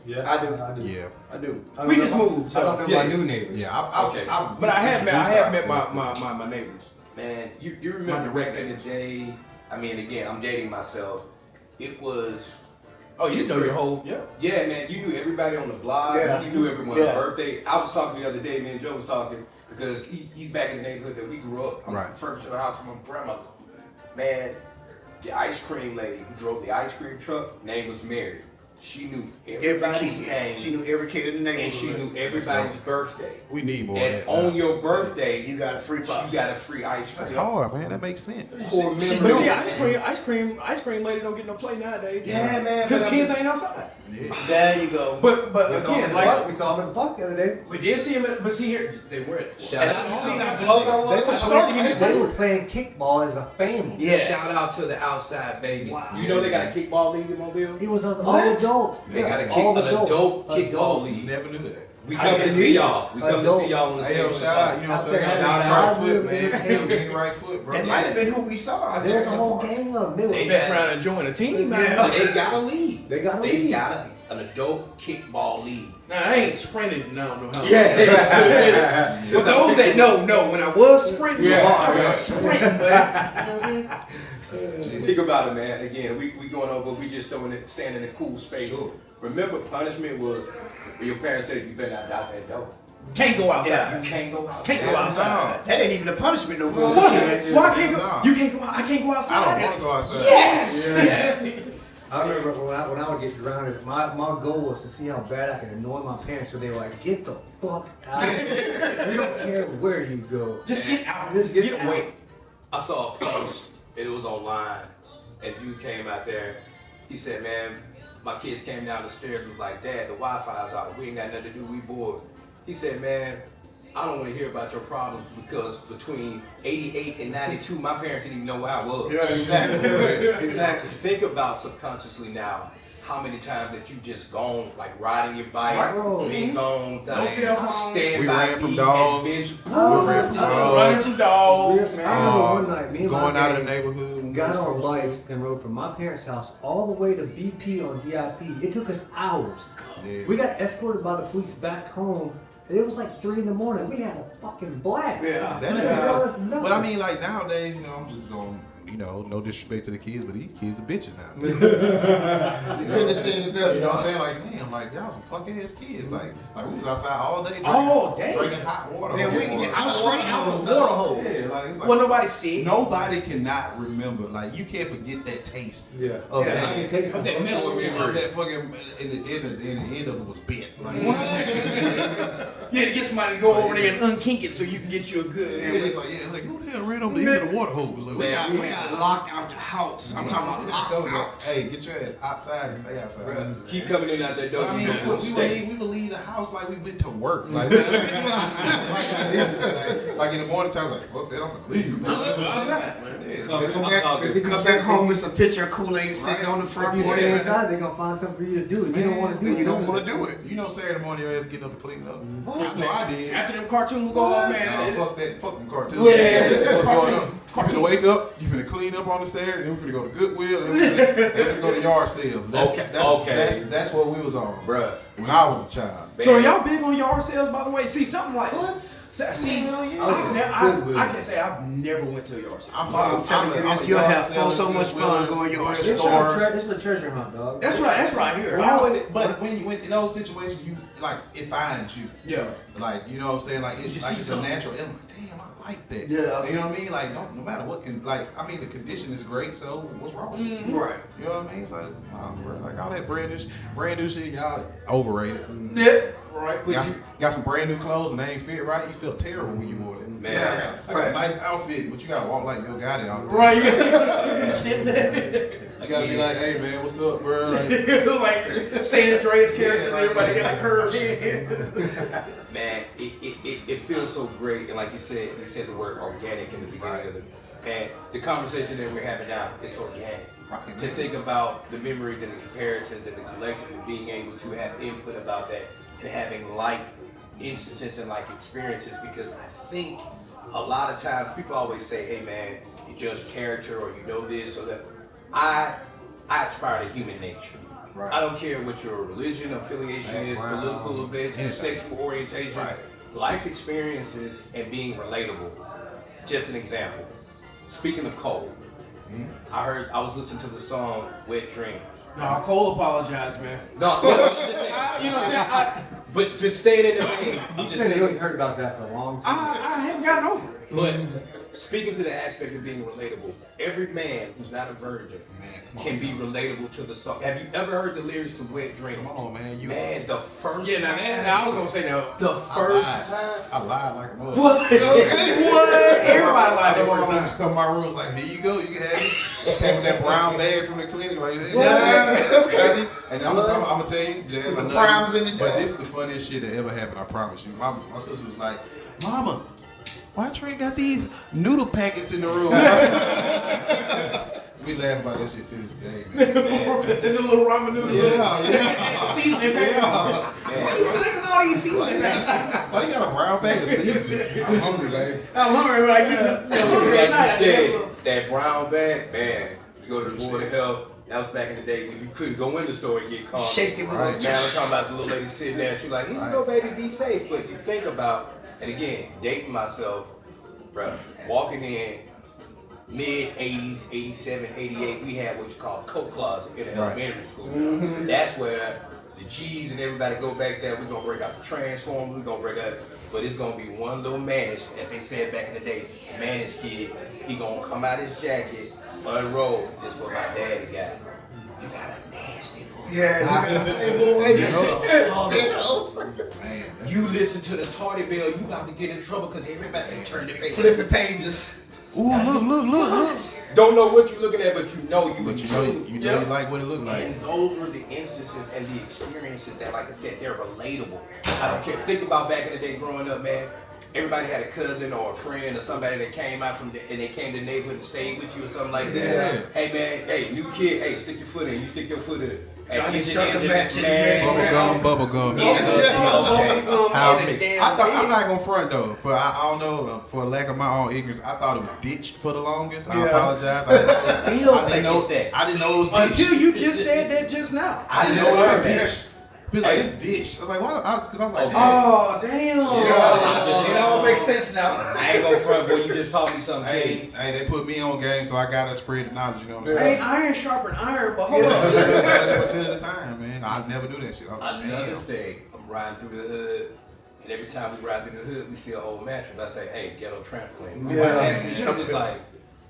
Yeah, I do. Yeah. I do. We just moved, I don't so know my new neighbors. Yeah. Okay. but I have met my my neighbors. Man, you remember back in the day, I mean, again, I'm dating myself. It was, Oh, you know your whole yeah, man, you knew everybody on the block. Yeah. You knew everyone's Yeah. birthday. I was talking the other day, me and Joe was talking, because he's back in the neighborhood that we grew up. I'm Right. refurbishing the house of my grandmother. Man, the ice cream lady who drove the ice cream truck, name was Mary. She knew everybody's name. She knew every kid in the and she neighborhood. knew everybody's birthday. We need more And of that. on man. your birthday, You got a free pop. you got a free ice cream. That's hard, man. That makes sense. Core But memories. see, ice cream lady don't get no play nowadays. Yeah, man, Because but kids I'm- ain't outside. Yeah. There you go. But We saw again, them like we saw them at the park the other day. we did see him. But see here, they were at. Shout And out, I see that logo was. They were playing kickball as a family. Yes. shout out to the outside baby. You know they got a kickball league in Mobile? It was all What? adults. They got a all an adult kickball Adults. league. Never knew that. We come to see y'all. We come to see y'all on the Hey, same yo, shout out, you know what I'm saying? Out there Shout out having right foot, positive man. entertainment. Getting right foot, bro. That might have been who we saw. There was a whole gang of them. They They were Best round and join a team, man. Yeah. They got a league. They got a They've league. got an adult kickball league. Now I ain't sprinted, and I don't know how. Yeah. For those that know, when I was sprinting, I was Yeah. sprinting, but you know what I'm saying? Think about it, man. Again, we going over, we just staying in a cool space. Sure. Remember, punishment was when your parents said you better not out that door. Can't go outside. You can't go outside. Can't go outside. That ain't even a punishment no more. What? Kids. Why I can't go? Nah. You can't go. I can't go I outside. don't want to go outside. Yes. I remember when I would get grounded, my goal was to see how bad I could annoy my parents, so they were like, "Get the fuck out! We don't care where you go. Just get out. Just Just get get away. I saw a post, and it was online, and dude came out there. He said, man, my kids came down the stairs and was like, Dad, the Wi-Fi's out. We ain't got nothing to do. We bored. He said, man, I don't want to hear about your problems because between 88 and 92, my parents didn't even know where I was. Yeah, exactly. Exactly. Think about subconsciously now how many times that you just gone, like riding your bike, Bro. being gone, No cell phone. stand We by ran from me, dogs. adventure. We ran from Running dogs. from dogs. Man, I remember one night, me and Going my out of the gang neighborhood. when we got was on supposed to. bikes and rode from my parents' house all the way to BP on DIP. It took us hours. Yeah. We got escorted by the police back home. And it was like 3 in the morning. We had a fucking blast. Yeah. That's Like, just- that's nothing. but I mean, like nowadays, you know, I'm just going, you know, no disrespect to the kids, but these kids are bitches now. You couldn't have said it better. You know what I'm saying? Like, damn, like y'all some punk ass kids. Like we was outside all day drinking, All day? drinking hot water. Man, we hose. I was drinking I was hose. water hose. Yeah, like it's like Well, nobody sick. nobody cannot remember. Like you can't forget that taste. Yeah. Of Yeah, that. I can taste Of the that metal Of memory. that fucking, and the end of it was bent. Like, You had to get somebody to go over there and unkink it so you can get you a good. yeah, it's like who the hell ran over the end of the water hose? Like, We got locked out the house. I'm talking about locked out. Hey, get your ass outside and stay outside. Bruh, keep coming in out that door. But I mean, you know, we would leave the house like we went to work. Like, like in the morning times, like, fuck that, I'm gonna leave. Man. Outside, man. Yeah. Come Come back, talking. come back home with some picture of Kool-Aid sitting on the front If you porch. stay inside, they're gonna find something for you to do. And you don't want to do it. You don't want to do it. You know, Saturday morning, your ass getting up and cleaning up. I know I did. After them cartoons go off, man. Fuck that, fuck them cartoons. Yeah, That's what's going on. cartoons. You finna wake up, you finna clean up on the Saturday, then we finna go to Goodwill, and we finna go to yard sales. That's what we was on. Bruh. When I was a child. So are y'all big on yard sales, by the way? See, something like see, I can say I've never went to a yard sale. I'm telling you this, you'll have so much fun going yard It's sale. it's a treasure hunt, dog. That's what I hear. When I I always, was, but when you went in those situations, you like it finds you. yeah. Like you know what I'm saying? Like it's You like see it's a something. natural element. Damn, I like that. Yeah. You know what I mean? Like no matter what can like I mean the condition is great, so what's wrong? with it? Right. You know what I mean? It's like, wow, bro, like all that brand new shit, y'all overrated. Yeah. Right. Got some brand new clothes and they ain't fit right. You feel terrible when you wore them. Man, Yeah. I got a nice outfit, but you gotta walk like you got it all the time. Right. You You gotta be like, hey man, what's up, bro? Like, like San Andreas character. Yeah, like- Everybody got curves. man, it feels so great. And like you said the word organic in the beginning of it. And the conversation that we're having now, it's organic. Right. To think about the memories and the comparisons and the collective and being able to have input about that and having like instances and like experiences, because I think a lot of times people always say, hey man, you judge character or you know this or that. I aspire to human nature. Right. I don't care what your religion, affiliation is, Background, political events, anything. sexual orientation, Right. life experiences, and being relatable. Just an example. Speaking of Cole, I was listening to the song "Wet Dreams." No, Cole apologized, man. No, I'm just saying. You know what I'm saying? But just staying in the vein, I'm just I've really saying. heard about that for a long time. I haven't gotten over it. But speaking to the aspect of being relatable, every man who's not a virgin can be relatable to the song. Have you ever heard the lyrics to "Wet Dreams"? Come on, man. Man, the first Yeah, time. now I was gonna say no. The first time. I lied like a mother. What? Everybody lied I the first just time. come to my room, was like, here you go, you can have this. Just came with that brown bag from the clinic, like, hey, Okay. and I'm gonna tell you, Jazz, With I the love primes you, in it, but dog. this is the funniest shit that ever happened. I promise you. My sister was like, Mama, why Trey got these noodle packets in the room? We laugh about that shit to this day, man. And the little ramen noodles. Yeah. Seasoning pack. Why you collecting all these seasoning packs? Why you got a brown bag of seasoning? I'm hungry, baby. I'm hungry when I get Like you said, that brown bag, man, you go to the Board of Health. That was back in the day when you couldn't go in the store and get caught. Shake it with Right. a Now I'm talking about the little lady sitting there. She's like, here you go, baby, be safe. But you think about, and again, dating myself, bro, walking in mid 80s, 87, 88, we had what you call a coat closet in the elementary school. That's where the G's and everybody go back there. We're gonna break out the Transformers. We're gonna break out, but it's gonna be one little manish, as they said back in the day, manish kid. He gonna come out his jacket, unroll. This is what my daddy got. You got a nasty boy. Yeah, Man, You listen to the tardy bell, you about to get in trouble because everybody turned their face. flipping pages. ooh, look. Don't know what you're looking at, but you know you But in you know, tune. you know you like what it look like. And those were the instances and the experiences that, like I said, they're relatable. I don't care. Think about back in the day growing up, man. Everybody had a cousin or a friend or somebody that came out from and they came to the neighborhood and stayed with you or something like that. Yeah. Hey man, hey new kid, hey stick your foot in. You stick your foot in. Hey, Johnny get Shucker your back to the man. Bubble gum. Okay. How- And the damn I thought I'm not gonna front though. I don't know, for lack of my own ignorance, I thought it was ditch for the longest. I Yeah. apologize. Still I didn't know. think it's that. I didn't know it was ditch. Until you just said that just now. I didn't know it was Hey. ditch. He was like, it's dish. I was like, why? Because I was like, Okay. Oh damn. It all makes sense now. I ain't gonna front, boy. You just taught me something. hey, they put me on game, so I gotta spread the knowledge. You know what I'm Hey, saying? iron sharpen iron, but hold on. 100% of the time, man. I never do that shit. I was like, Another damn. thing, I'm riding through the hood, and every time we ride through the hood, we see an old mattress. I say, hey, ghetto trampoline. Yeah. My next she was like,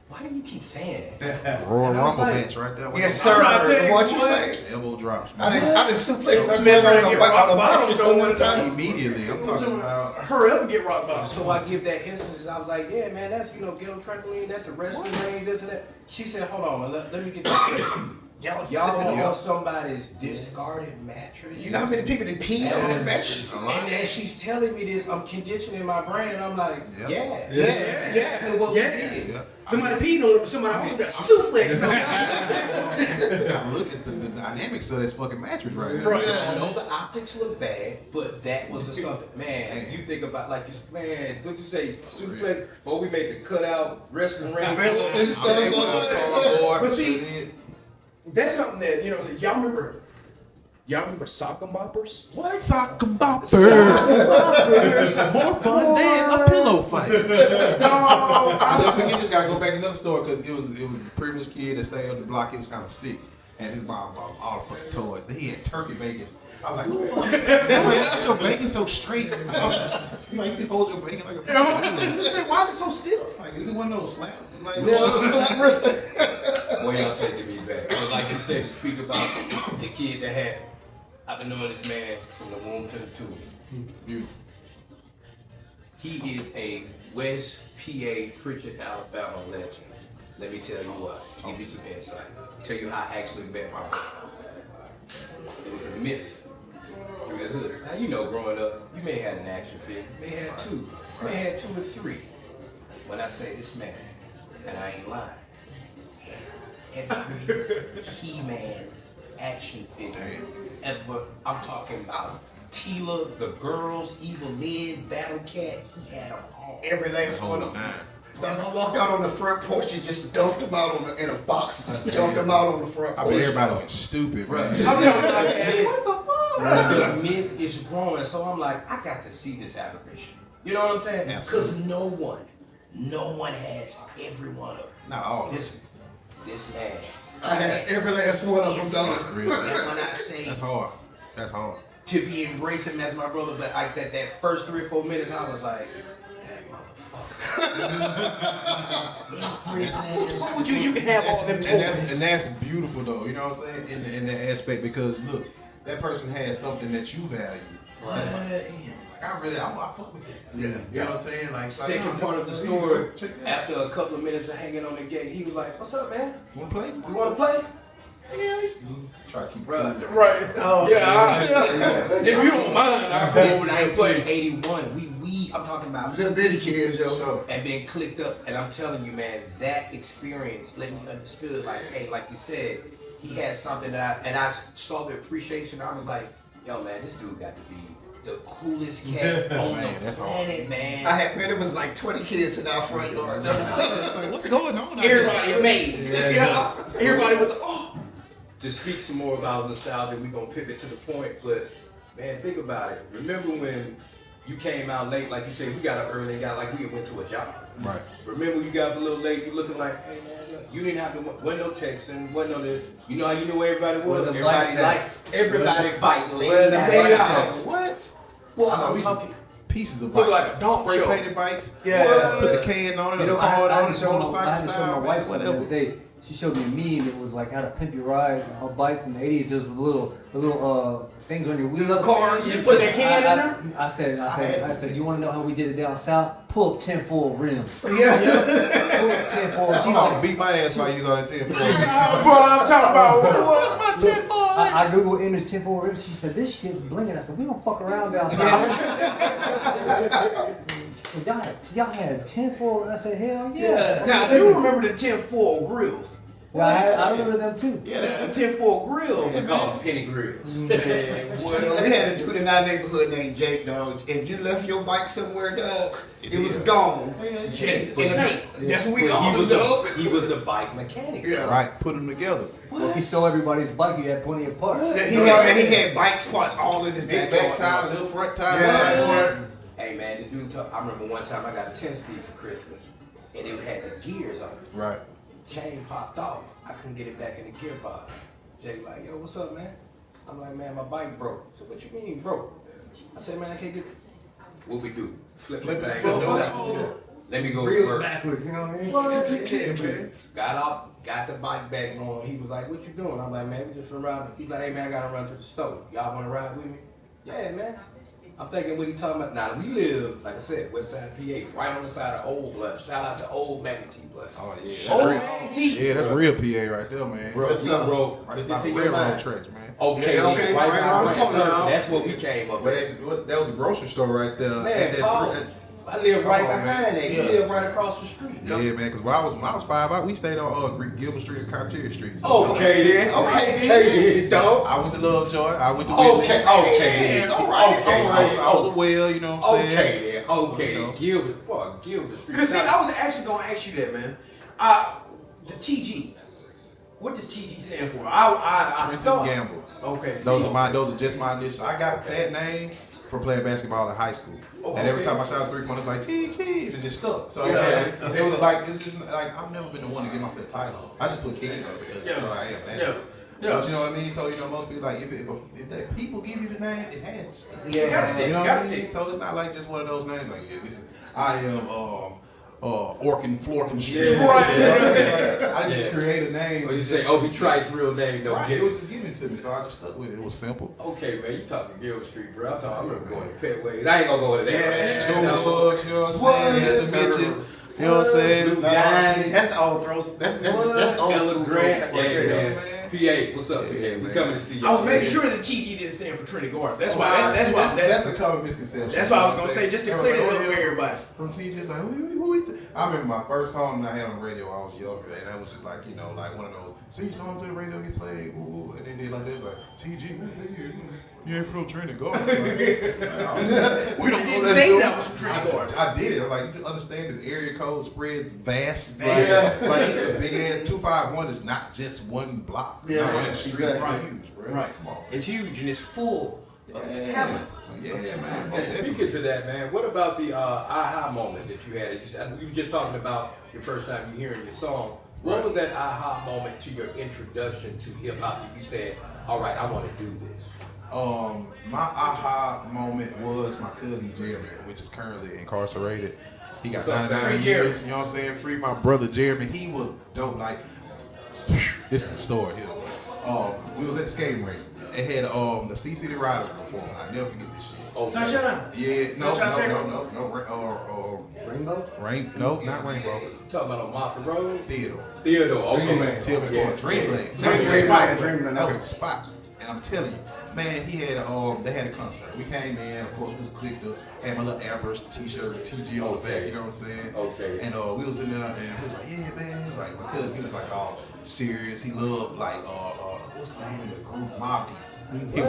why do you keep saying that? Royal And I was Rumble like, match right there. Yes, I'm trying to sir. tell you What you what. say? Elbow drops. I Man. didn't suplex my Mess man around on and the get rock bottom bottom so one one time. Immediately, I'm talking about. Hurry up and get rock bottom. So I give that instance, I was like, yeah, man, that's, ghetto trampoline, that's the wrestling ring, this and that. She said, hold on, let me get that straight. Y'all Y'all flipping don't it want up. somebody's discarded mattress? You know how many people that peed on that mattress? And then she's telling me this, I'm conditioning my brain, and I'm like, Yep. yeah, that's exactly what Yeah. we did. Yeah. Somebody peed on it, but somebody also got suplex. You gotta look at the dynamics of this fucking mattress right now. I know the optics look bad, but that was a something. Man, you think about like this, man, what you say, suplex, boy, we made the cutout wrestling ring. Belts and stuff. But see, that's something that, y'all remember sock and boppers? What? Sock and boppers. More fun than a pillow fight. I just forget this guy. Go back another story because it was a previous kid that stayed on the block. He was kind of sick, and his mom bought all the fucking toys. He had turkey bacon. I was like, "Who the fuck?" I was like, "Why is your bacon so straight?" You like you can hold your bacon like a fucking Say, why is it so still? like, is it one of those slap? Like, Boy, y'all taking me back. But like you said, to speak about the kid that had, I've been knowing this man from the womb to the tomb. beautiful. He is a West PA, Pritchard, Alabama legend. Let me tell you what. Give you some insight. Tell you how I actually met my brother. It was a myth through the hood. Now growing up, you may have had an action figure, you may have two, you may have 2 or 3. When I say this man, and I ain't lying, every He-Man action figure ever. I'm talking about Tila, the girls, Evil Lynn, Battle Cat. He had them all. Every last one Hold of them. on. I walked out on the front porch and just dumped them out in a box. Just dumped them out on the front I porch. mean, everybody went stupid, bro. I'm telling you, the myth is growing, so I'm like, I got to see this aberration. You know what I'm saying? Because no one has every one of them. Not all of This man. I had every last one of them done. And when I say That's hard. That's hard. to be embracing him as my brother, but that first 3 or 4 minutes, I was like, that motherfucker. What would you can have all them And toys. that's beautiful though, you know what I'm saying? In that aspect, because look, that person has something that you value. That's like, damn, like I fuck with that. Yeah. You know what I'm saying? Like Second part of the story, after a couple of minutes of hanging on the gate, he was like, "What's up, man? You wanna play? You want to play?" Try to keep Bruh. Right. Oh, If you don't mind, I'll come This over there and play. 1981. I'm talking about Little bitty kids, yo. So, and been clicked up, and I'm telling you, man, that experience let me understood, like, hey, like you said, he had something that I saw the appreciation. I was like, yo, man, this dude got to be the coolest cat on Man, the that's planet, man. It was like 20 kids in our front yard. it's like, what's going on? out here? Everybody amazed. Yeah. Everybody with the To speak some more about nostalgia, we're gonna pivot to the point, but man, think about it. Remember when you came out late, like you said, we got up early and got like we went to a job. Right. Remember you got up a little late, you looking like, hey man, look, you didn't have to, wasn't no texting, wasn't no, you know how you knew where everybody was? Where the Everybody bikes like, at? everybody bike Where laid the out. bikes at? What? Well, I know, I'm we talking. Pieces of Look bikes. like a dog Spray show. painted bikes. Yeah. Put the can on it, You the know, card I on had it, to show motorcycle my style, wife man, something the other whatever. day. She showed me a meme. It was like how to pimp your ride on bikes in the 80s. There's the little things on your wheels. The cars. You put that can in there? I said, you want to know how we did it down south? Pull up 10-4 rims. Yeah. Pull up 10-4. She's I'm gonna like, beat my ass if I use all that 10 for Bro, I'm talking about what? I Googled image 10-4 rims. She said, this shit's blinging. I said, we gonna fuck around down south. Y'all had 10-4. I said, hell yeah. Now, I do remember the 10-4 grills. Yeah, I remember them too. Yeah, the 10-4 grills. They call them penny grills. Well, we had a dude in our neighborhood named Jake, dog. If you left your bike somewhere, dog, it was gone. Jake. That's what we He called was him, dog. he was the bike mechanic. Yeah. Right, put them together. Well, if he stole everybody's bike, he had plenty of parts. Yeah, he had bike parts all in his Big back back tire, little front tire. Yeah. Hey man, the dude I remember one time I got a 10-speed for Christmas, and it had the gears on it. Right. Chain popped off. I couldn't get it back in the gearbox. Jay like, yo, what's up, man? I'm like, man, my bike broke. So what you mean broke? I said, man, I can't get it. What we do? Flip the thing. Let me go to Real work. backwards, you know what I mean? Got off, got the bike back on. He was like, what you doing? I'm like, man, we just run around. He's like, hey man, I gotta run to the store. Y'all wanna ride with me? Yeah, man. I'm thinking what he talking about. Now we live, like I said, West Side PA, right on the side of Old Blush. Shout out to Old Maggie T Blush. Oh yeah. That's Old real. Maggie T. Yeah, that's real PA right there, man. Bro, bro, Right put by this the in your railroad mind. tracks, man. Okay, Yeah, okay, right right around around the corner now. That's what we came up with. But that was a grocery store right there. Man, Paul, I live right Come on, behind man. that. You live right across the street. Yeah, man, because when I was 5 out, we stayed on Gilbert Street and Cartier Street. So Okay then. Okay then, dog. I went to Lovejoy. I went to Okay, okay then. All right, Okay, all right. I was a well, you know what I'm saying? Okay then. Okay You know. then. Gilbert, boy, Gilbert Street. Because see, I was actually going to ask you that, man. The TG. What does TG stand for? I Trenton thought. Gamble. Okay. Those are just my initials. I got that name from playing basketball in high school. Oh, And every okay. time I shot a 3-pointer, it's like TG, and it just stuck. So Yeah. it was like it's just like I've never been the one to give myself titles. I just put King up because that's Yeah. who I am. That's Yeah. it. Yeah. But you know what I mean? So you know most people like if that people give you the name, it has to stick. Yeah, it has to. You know what Got I mean? to. So it's not like just one of those names like this is I am Orkin Florkin Street. Yeah. Right. I just Yeah. create a name. Or you say Obi Trice's real name, don't Right, get it was it. just given to me, so I just stuck with it. It was simple. Okay, man, you talking Gilbert Street, bro. I remember going to Petways. I ain't gonna go to that. Two man. bucks, you know what I'm saying? Just to mention, you know what I'm saying? That's all throws. That's old Ella school. Grant. throw right Yeah, there. man. PA, what's up, PA? We man. coming to see you. I was making sure that TG didn't stand for Trinity Garden. That's why. That's a common misconception. That's why I was gonna say, just to clear it up for everybody. From teachers, like, I remember my first song that I had on the radio, I was younger, and that was just like, you know, like one of those, see songs to the radio get played, ooh, and they did like this, like, TG, You ain't from no Trinity Gardens. We didn't say that was from Trinity Gardens. I did it. I'm like, you understand this area code spreads vast. Yeah. Like it's a big ass 251 is not just one block. Yeah, no, that street exactly. is huge, bro. Right. Come on. It's huge and it's full of talent. Yeah, man. And speaking to that, man, what about the aha moment that you had? We were just talking about your first time you hearing your song. What was that aha moment to your introduction to hip hop that you said, all right, I want to do this? My aha moment was my cousin Jeremy, which is currently incarcerated. He got What's up, 99 Free years. You know what I'm saying? Free my brother Jeremy. He was dope. Like, this is the story here. We was at the skating rink. It had the C City Riders perform. I never forget this shit. Okay. Sunshine. Yeah, no, Sunshine Rainbow? not Rainbow. You talking about on Moffett Road? Theodore. Theodore, okay. Dreamland. Till it's Yeah. called Dreamland. Dreamland. That was the spot. And I'm telling you, man, he had they had a concert. We came in, of course, we was clicked up, had my little Airbrush t-shirt, TG on the back, you know what I'm saying? Okay. And we was in there and we was like, yeah, man. He was like, my cousin, he was like all serious. He loved like what's the name of the group? Mobb Deep. He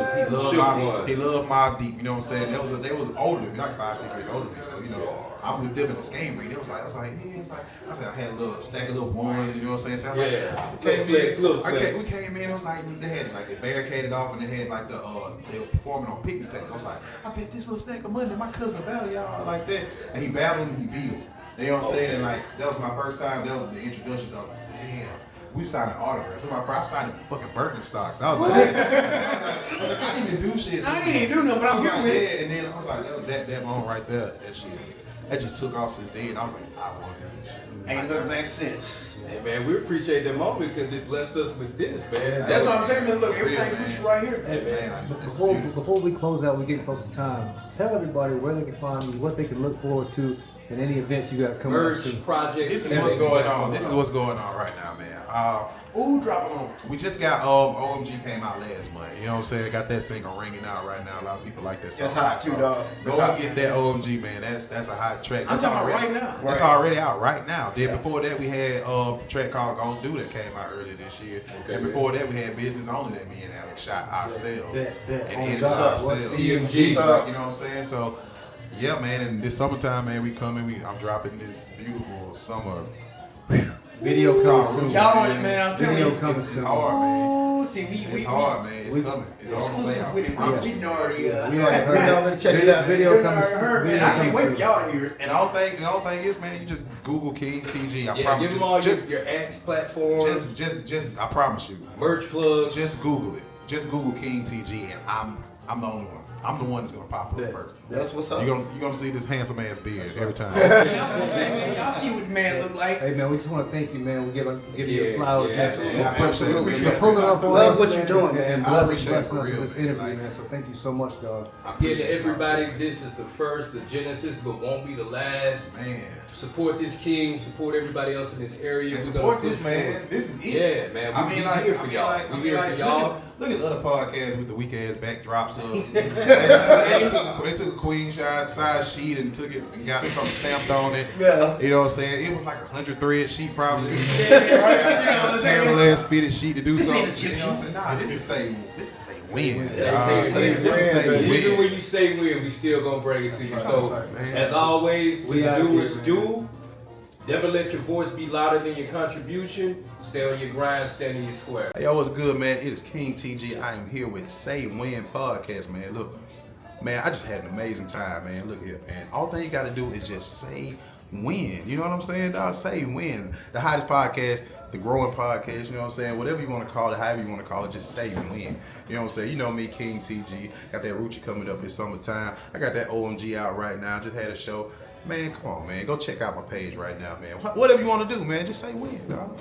loved Mobb Deep, you know what I'm saying? They was older than me, like 5-6 years older than me. So, you know, I'm with them in the skate ring. I was like, I said I had a little stack of little ones, you know what I'm saying? So I was Little we came in, it was like they had like they barricaded off and they had like they was performing on picnic tape. I was like, I bet this little stack of money, my cousin battle y'all like that. And he battled him, he beat him. You know what I'm saying? And like that was my first time, that was the introduction to damn. We signed an autograph. So I signed fucking Birkenstocks. I was like, I didn't even do shit. I ain't do nothing, but I'm like, here with it. and then I was like, that moment right there, that shit, that just took off since then. I was like, I want to do this shit. Ain't looked back since. Hey, man, we appreciate that moment because it blessed us with this, man. That's what I'm saying, man. Look, everything Man. push right here. Hey, man. Before we close out, we get close to time. Tell everybody where they can find you, what they can look forward to, and any events you got coming up Merch, soon. projects. This is what's going on. This is what's going on right now, man. Ooh, drop it on. We just got OMG came out last month. You know what I'm saying? Got that single ringing out right now. A lot of people like that song. That's hot too, dog. Go and get that OMG, man. That's a hot track. I'm That's talking about already- right now. That's already out right now. Then before that we had a track called Gon' Do that came out earlier this year. Okay, and before that we had Business Only that me and Alex shot ourselves. Bet. And On ended top. ourselves. CMG. You know what I'm saying? So yeah, man, and this summertime, man, we coming. I'm dropping this beautiful summer. Video coming soon. Y'all on it, man. I'm telling you. Video coming It's soon. hard, man. Ooh, see, we It's hard, man. It's coming. It's on the way exclusive out. with it. Yeah. We didn't already We heard already heard Let me check it out. Video coming heard, soon. man. I can't wait for y'all to hear it. And the only thing is, man, you just Google King TG. I Yeah, promise. give them all just, your X platforms, just, I promise you. merch plugs. Just Google it. Just Google King TG, and I'm the only one. I'm the one that's gonna pop up Yeah. first. That's what's up. You're gonna see this handsome ass beard every time. Yeah, I was gonna say, man, y'all see what the man look like. Hey man, we just want to thank you, man. We give you Yeah, flowers, yeah, man. absolutely. Yeah, absolutely. For pulling up on Love us, what man, you're doing, and- man. And I blessing appreciate it us for with real, this man. interview, Like- man. So thank you so much, dog. Again, to everybody, this is the first, the Genesis, but won't be the last. Man. Support this King, support everybody else in this area. And We're support gonna this, push man. forward. This is it. Yeah, man. We here for y'all. We here for y'all. Look at the other podcasts with the weak ass backdrops of. they took a queen size sheet and took it and got something stamped on it. Yeah. You know what I'm saying? It was like 100 thread sheet probably. Yeah, right. You know what I'm Terrible saying? ass fitted sheet to do This something. ain't You know what I'm Egyptian. saying? Nah, this is say win. Say This win. is say Win, Even win. when you say win, we still gonna bring it to you. So, man. as always, to We the out doers here, do. Never let your voice be louder than your contribution. Stay on your grind, stand in your square. Hey, yo, what's good, man? It is King TG. I am here with Say Win Podcast, man. Look, man, I just had an amazing time, man. Look here, man. All thing you got to do is just say win. You know what I'm saying, dog? Say win. The hottest podcast, the growing podcast, you know what I'm saying? Whatever you want to call it, however you want to call it, just say win. You know what I'm saying? You know me, King TG. Got that Ruchi coming up this summertime. I got that OMG out right now. Just had a show. Man, come on, man. Go check out my page right now, man. Whatever you want to do, man. Just say win, dog.